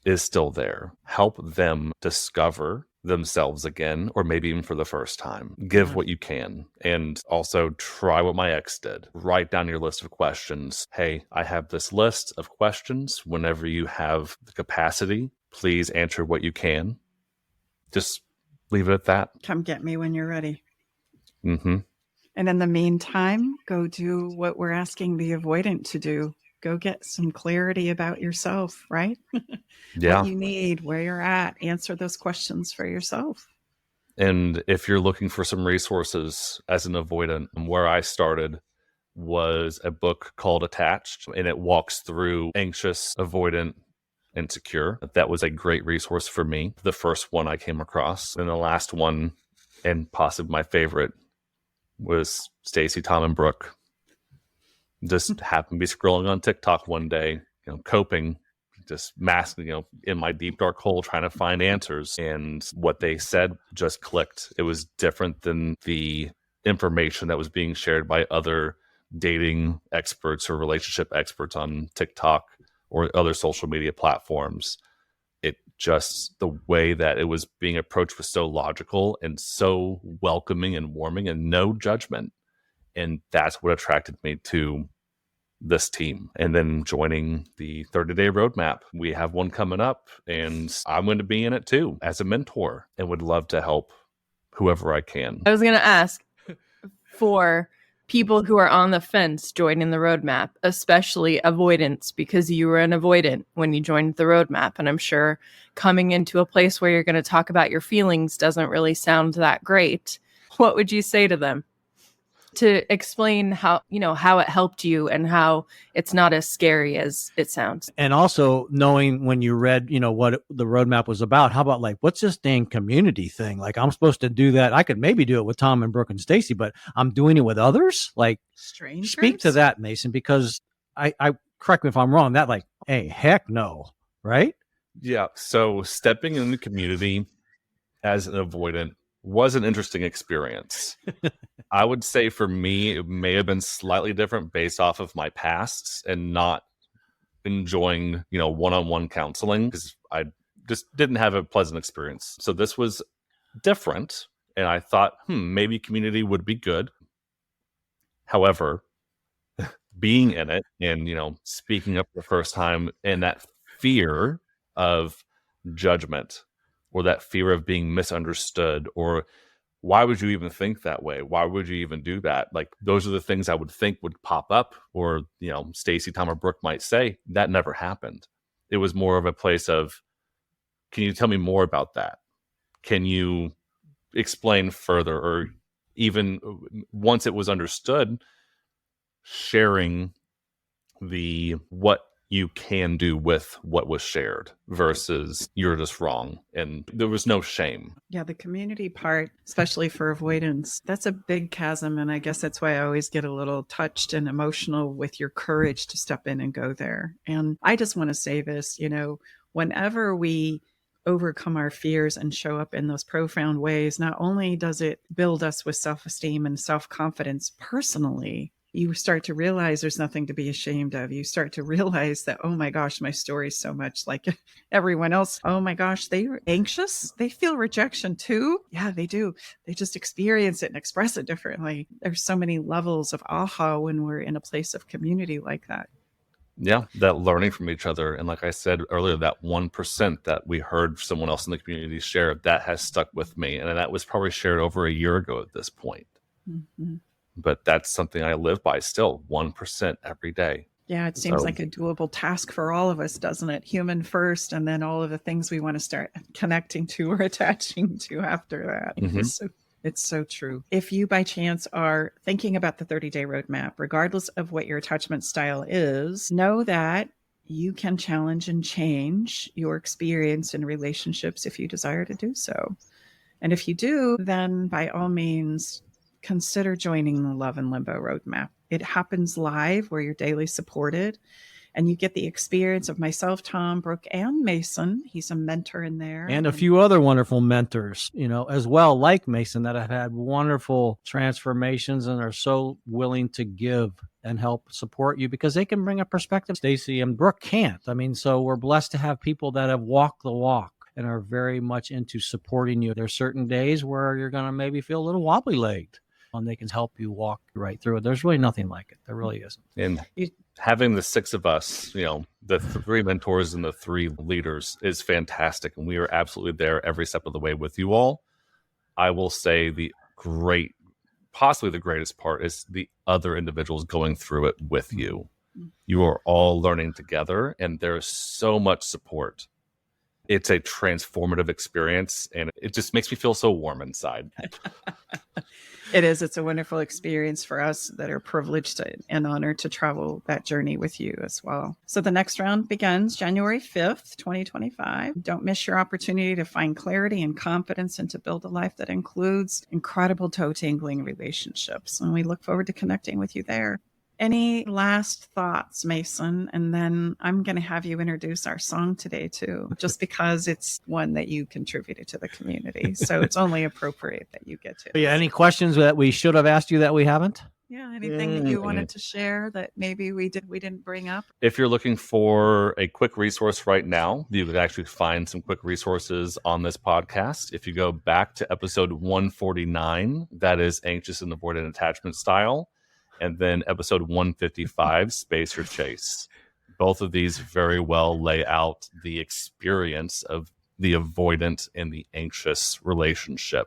is still there. Help them discover themselves again, or maybe even for the first time. Give what you can. And also try what my ex did. Write down your list of questions. Hey, I have this list of questions. Whenever you have the capacity, please answer what you can. Just leave it at that. Come get me when you're ready. Mm-hmm. And in the meantime, go do what we're asking the avoidant to do. Go get some clarity about yourself, right? Yeah. What you need, where you're at. Answer those questions for yourself. And if you're looking for some resources as an avoidant, where I started was a book called Attached, and it walks through anxious, avoidant, and secure. That was a great resource for me. The first one I came across. And the last one, and possibly my favorite, was Stacy, Tom, and Brooke. Just happened to be scrolling on TikTok one day, coping, just masking, in my deep dark hole trying to find answers. And what they said just clicked. It was different than the information that was being shared by other dating experts or relationship experts on TikTok or other social media platforms. It just, the way that it was being approached was so logical and so welcoming and warming and no judgment. And that's what attracted me to this team. And then joining the 30-day roadmap. We have one coming up, and I'm going to be in it too as a mentor, and would love to help whoever I can. I was going to ask for people who are on the fence joining the roadmap, especially avoidance, because you were an avoidant when you joined the roadmap. And I'm sure coming into a place where you're going to talk about your feelings doesn't really sound that great. What would you say to them to explain how it helped you and how it's not as scary as it sounds? And also knowing when you read, what the roadmap was about, how about what's this dang community thing? Like, I'm supposed to do that. I could maybe do it with Tom and Brooke and Stacy, but I'm doing it with others. Strangers? Speak to that, Mason, because I correct me if I'm wrong. That hey, heck no. Right? Yeah. So stepping in the community as an avoidant was an interesting experience. I would say for me, it may have been slightly different based off of my past and not enjoying, one-on-one counseling, because I just didn't have a pleasant experience. So this was different. And I thought, maybe community would be good. However, being in it and, speaking up the first time, and that fear of judgment, or that fear of being misunderstood, or why would you even think that way? Why would you even do that? Those are the things I would think would pop up, or, Stacy, Tom, or Brooke might say. That never happened. It was more of a place of, can you tell me more about that? Can you explain further? Or even once it was understood, sharing what you can do with what was shared versus you're just wrong. And there was no shame. Yeah, the community part, especially for avoidance, that's a big chasm. And I guess that's why I always get a little touched and emotional with your courage to step in and go there. And I just want to say this, whenever we overcome our fears and show up in those profound ways, not only does it build us with self-esteem and self-confidence personally, you start to realize there's nothing to be ashamed of. You start to realize that, oh my gosh, my story is so much like everyone else. Oh my gosh, they're anxious. They feel rejection too. Yeah, they do. They just experience it and express it differently. There's so many levels of aha when we're in a place of community like that. Yeah, that learning from each other. And like I said earlier, that 1% that we heard someone else in the community share, that has stuck with me. And that was probably shared over a year ago at this point. Mm-hmm. But that's something I live by still, 1% every day. Yeah, it seems like a doable task for all of us, doesn't it? Human first, and then all of the things we want to start connecting to or attaching to after that. Mm-hmm. It's so true. If you by chance are thinking about the 30-day roadmap, regardless of what your attachment style is, know that you can challenge and change your experience in relationships if you desire to do so. And if you do, then by all means, consider joining the Love and Limbo roadmap. It happens live where you're daily supported, and you get the experience of myself, Tom, Brooke, and Mason. He's a mentor in there. And a few other wonderful mentors, as well, like Mason, that have had wonderful transformations and are so willing to give and help support you because they can bring a perspective Stacy and Brooke can't. I mean, so we're blessed to have people that have walked the walk and are very much into supporting you. There's certain days where you're going to maybe feel a little wobbly legged and they can help you walk right through it. There's really nothing like it. There really isn't. And having the six of us, the three mentors and the three leaders is fantastic. And we are absolutely there every step of the way with you all. I will say possibly the greatest part is the other individuals going through it with you. You are all learning together and there's so much support. It's a transformative experience and it just makes me feel so warm inside. It is. It's a wonderful experience for us that are privileged and honored to travel that journey with you as well. So the next round begins January 5th, 2025. Don't miss your opportunity to find clarity and confidence and to build a life that includes incredible toe-tangling relationships. And we look forward to connecting with you there. Any last thoughts, Mason? And then I'm going to have you introduce our song today, too, just because it's one that you contributed to the community. So it's only appropriate that you get to. Yeah. Any questions that we should have asked you that we haven't? Yeah. Anything that you wanted to share that maybe we didn't bring up? If you're looking for a quick resource right now, you could actually find some quick resources on this podcast. If you go back to episode 149, that is Anxious and Avoidant Attachment Style. And then episode 155, Space or Chase. Both of these very well lay out the experience of the avoidant and the anxious relationship,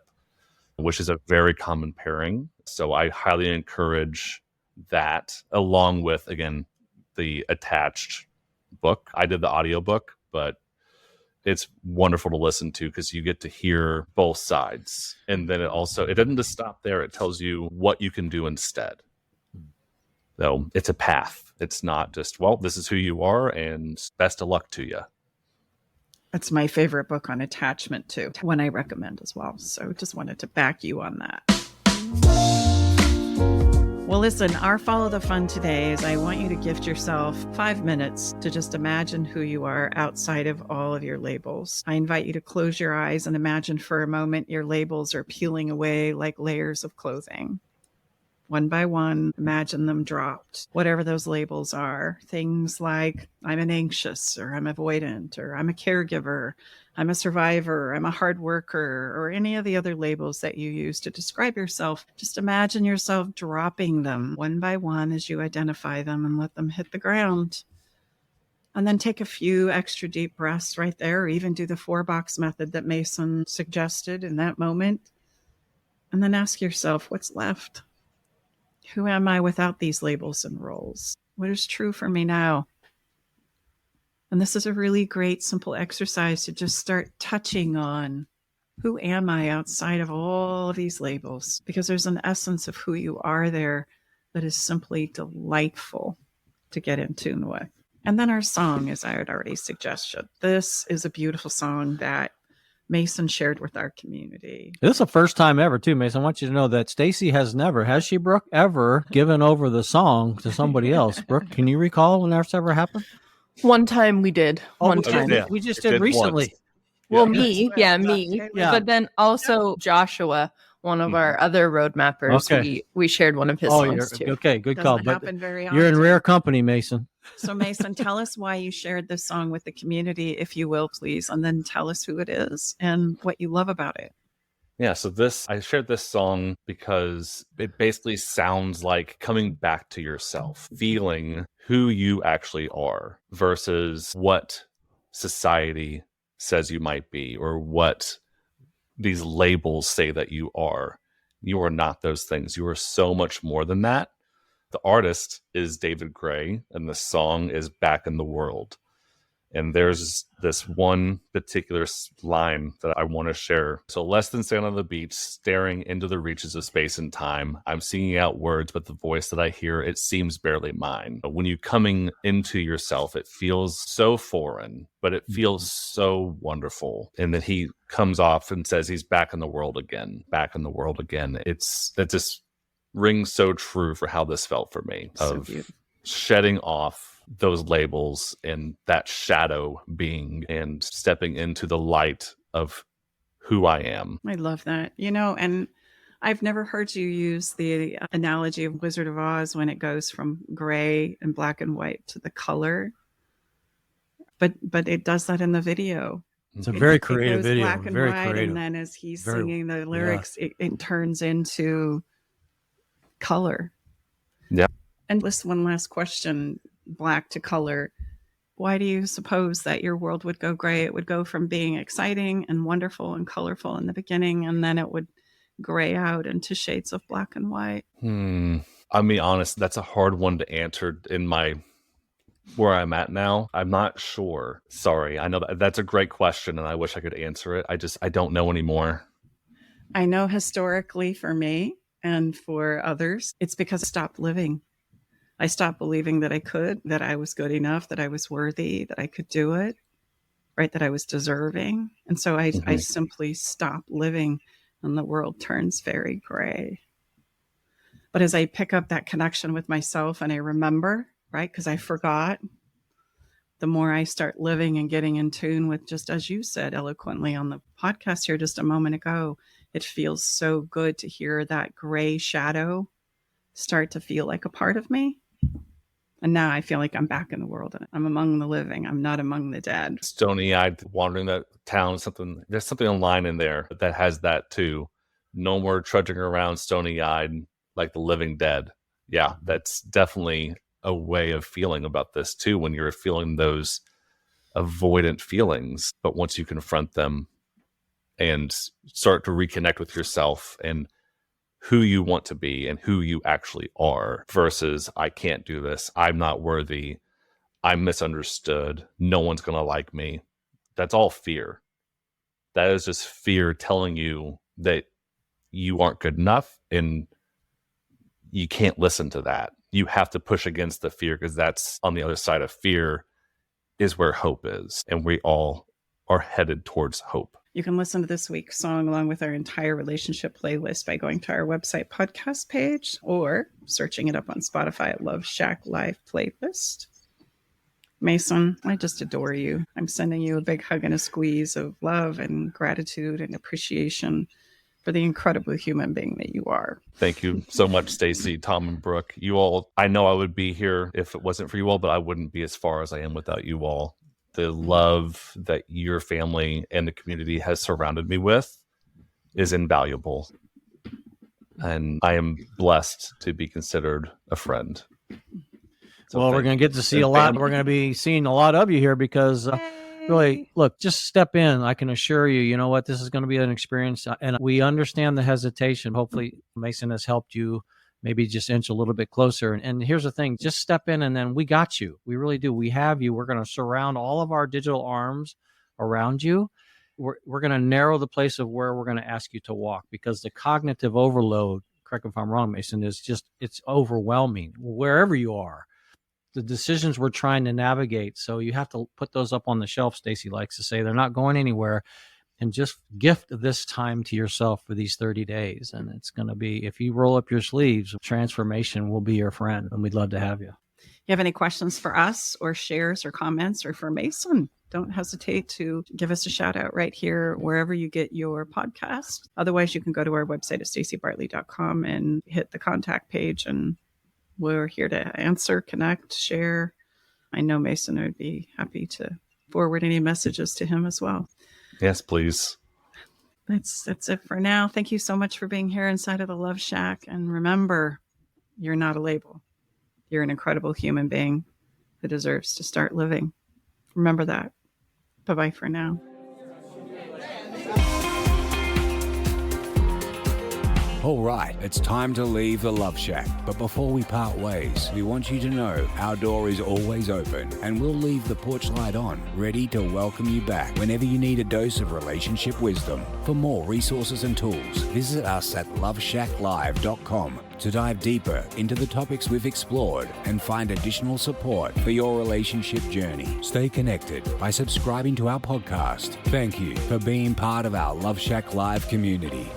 which is a very common pairing. So I highly encourage that, along with, again, the attached book. I did the audiobook, but it's wonderful to listen to because you get to hear both sides. And then it doesn't just stop there. It tells you what you can do instead. So it's a path. It's not just, this is who you are and best of luck to you. It's my favorite book on attachment, too. One I recommend as well. So just wanted to back you on that. Well, listen, our follow the fun today is I want you to gift yourself 5 minutes to just imagine who you are outside of all of your labels. I invite you to close your eyes and imagine for a moment your labels are peeling away like layers of clothing. One by one, imagine them dropped. Whatever those labels are, things like I'm an anxious, or I'm avoidant, or I'm a caregiver, I'm a survivor, I'm a hard worker, or any of the other labels that you use to describe yourself. Just imagine yourself dropping them one by one as you identify them and let them hit the ground. And then take a few extra deep breaths right there, or even do the 4-box method that Mason suggested in that moment. And then ask yourself, what's left? Who am I without these labels and roles? What is true for me now? And this is a really great, simple exercise to just start touching on who am I outside of all of these labels? Because there's an essence of who you are there that is simply delightful to get in tune with. And then our song, as I had already suggested. This is a beautiful song that Mason shared with our community. This is the first time ever, too, Mason. I want you to know that Stacy has she, Brooke, ever given over the song to somebody else? Brooke, can you recall when that's ever happened? One time we did. One time. We just did recently. Once. Well, me. me. Yeah. But then also Joshua, one of our other road mappers, we shared one of his songs too. Okay, good Doesn't call. But happen very often. you're in rare company, Mason. So Mason, tell us why you shared this song with the community, if you will, please, and then tell us who it is and what you love about it. Yeah, so I shared this song because it basically sounds like coming back to yourself, feeling who you actually are versus what society says you might be or what these labels say that you are. You are not those things. You are so much more than that. The artist is David Gray, and the song is Back in the World. And there's this one particular line that I want to share. So less than sand on the beach, staring into the reaches of space and time. I'm singing out words, but the voice that I hear, it seems barely mine. But when you're coming into yourself, it feels so foreign, but it feels so wonderful. And then he comes off and says he's back in the world again, back in the world again. That just rings so true for how this felt for me, of shedding off those labels and that shadow being and stepping into the light of who I am. I love that. And I've never heard you use the analogy of Wizard of Oz when it goes from gray and black and white to the color. But it does that in the video. It's a very It creative goes video. black and Very white, creative. and then as he's Very- singing the lyrics, it turns into color. Yeah. And this one last question, black to color. Why do you suppose that your world would go gray? It would go from being exciting and wonderful and colorful in the beginning, and then it would gray out into shades of black and white. I'll be honest, that's a hard one to answer in my where I'm at now. I'm not sure. Sorry. I know that's a great question and I wish I could answer it. I don't know anymore. I know historically for me and for others, it's because I stopped living. I stopped believing that I could, that I was good enough, that I was worthy, that I could do it, right? That I was deserving. And so I simply stopped living and the world turns very gray. But as I pick up that connection with myself and I remember, right? Because I forgot, the more I start living and getting in tune with, just as you said eloquently on the podcast here just a moment ago, it feels so good to hear that gray shadow start to feel like a part of me. And now I feel like I'm back in the world. I'm among the living. I'm not among the dead. Stony-eyed wandering that town, there's something online in there that has that too. No more trudging around stony-eyed like the living dead. Yeah, that's definitely a way of feeling about this too, when you're feeling those avoidant feelings. But once you confront them and start to reconnect with yourself and who you want to be and who you actually are versus I can't do this, I'm not worthy, I'm misunderstood, no one's going to like me. That's all fear. That is just fear telling you that you aren't good enough, and you can't listen to that. You have to push against the fear, because that's on the other side of fear is where hope is. And we all are headed towards hope. You can listen to this week's song along with our entire relationship playlist by going to our website podcast page or searching it up on Spotify at Love Shack Live Playlist. Mason, I just adore you. I'm sending you a big hug and a squeeze of love and gratitude and appreciation for the incredible human being that you are. Thank you so much, Stacy, Tom, and Brooke. You all, I know I would be here if it wasn't for you all, but I wouldn't be as far as I am without you all. The love that your family and the community has surrounded me with is invaluable. And I am blessed to be considered a friend. So well, we're going to get to see a lot. We're going to be seeing a lot of you here because really, look, just step in. I can assure you, you know what, this is going to be an experience. And we understand the hesitation. Hopefully, Mason has helped you maybe just inch a little bit closer. And here's the thing, just step in and then we got you. We really do. We have you. We're going to surround all of our digital arms around you. We're going to narrow the place of where we're going to ask you to walk, because the cognitive overload, correct me if I'm wrong, Mason, is just, it's overwhelming wherever you are. The decisions we're trying to navigate. So you have to put those up on the shelf, Stacy likes to say. They're not going anywhere. And just gift this time to yourself for these 30 days. And it's going to be, if you roll up your sleeves, transformation will be your friend. And we'd love to have you. You have any questions for us or shares or comments or for Mason? Don't hesitate to give us a shout out right here, wherever you get your podcast. Otherwise, you can go to our website at stacybartley.com and hit the contact page. And we're here to answer, connect, share. I know Mason would be happy to forward any messages to him as well. Yes, please. That's it for now. Thank you so much for being here inside of the Love Shack. And remember, you're not a label. You're an incredible human being who deserves to start living. Remember that. Bye-bye for now. All right, it's time to leave the Love Shack. But before we part ways, we want you to know our door is always open and we'll leave the porch light on, ready to welcome you back whenever you need a dose of relationship wisdom. For more resources and tools, visit us at loveshacklive.com to dive deeper into the topics we've explored and find additional support for your relationship journey. Stay connected by subscribing to our podcast. Thank you for being part of our Love Shack Live community.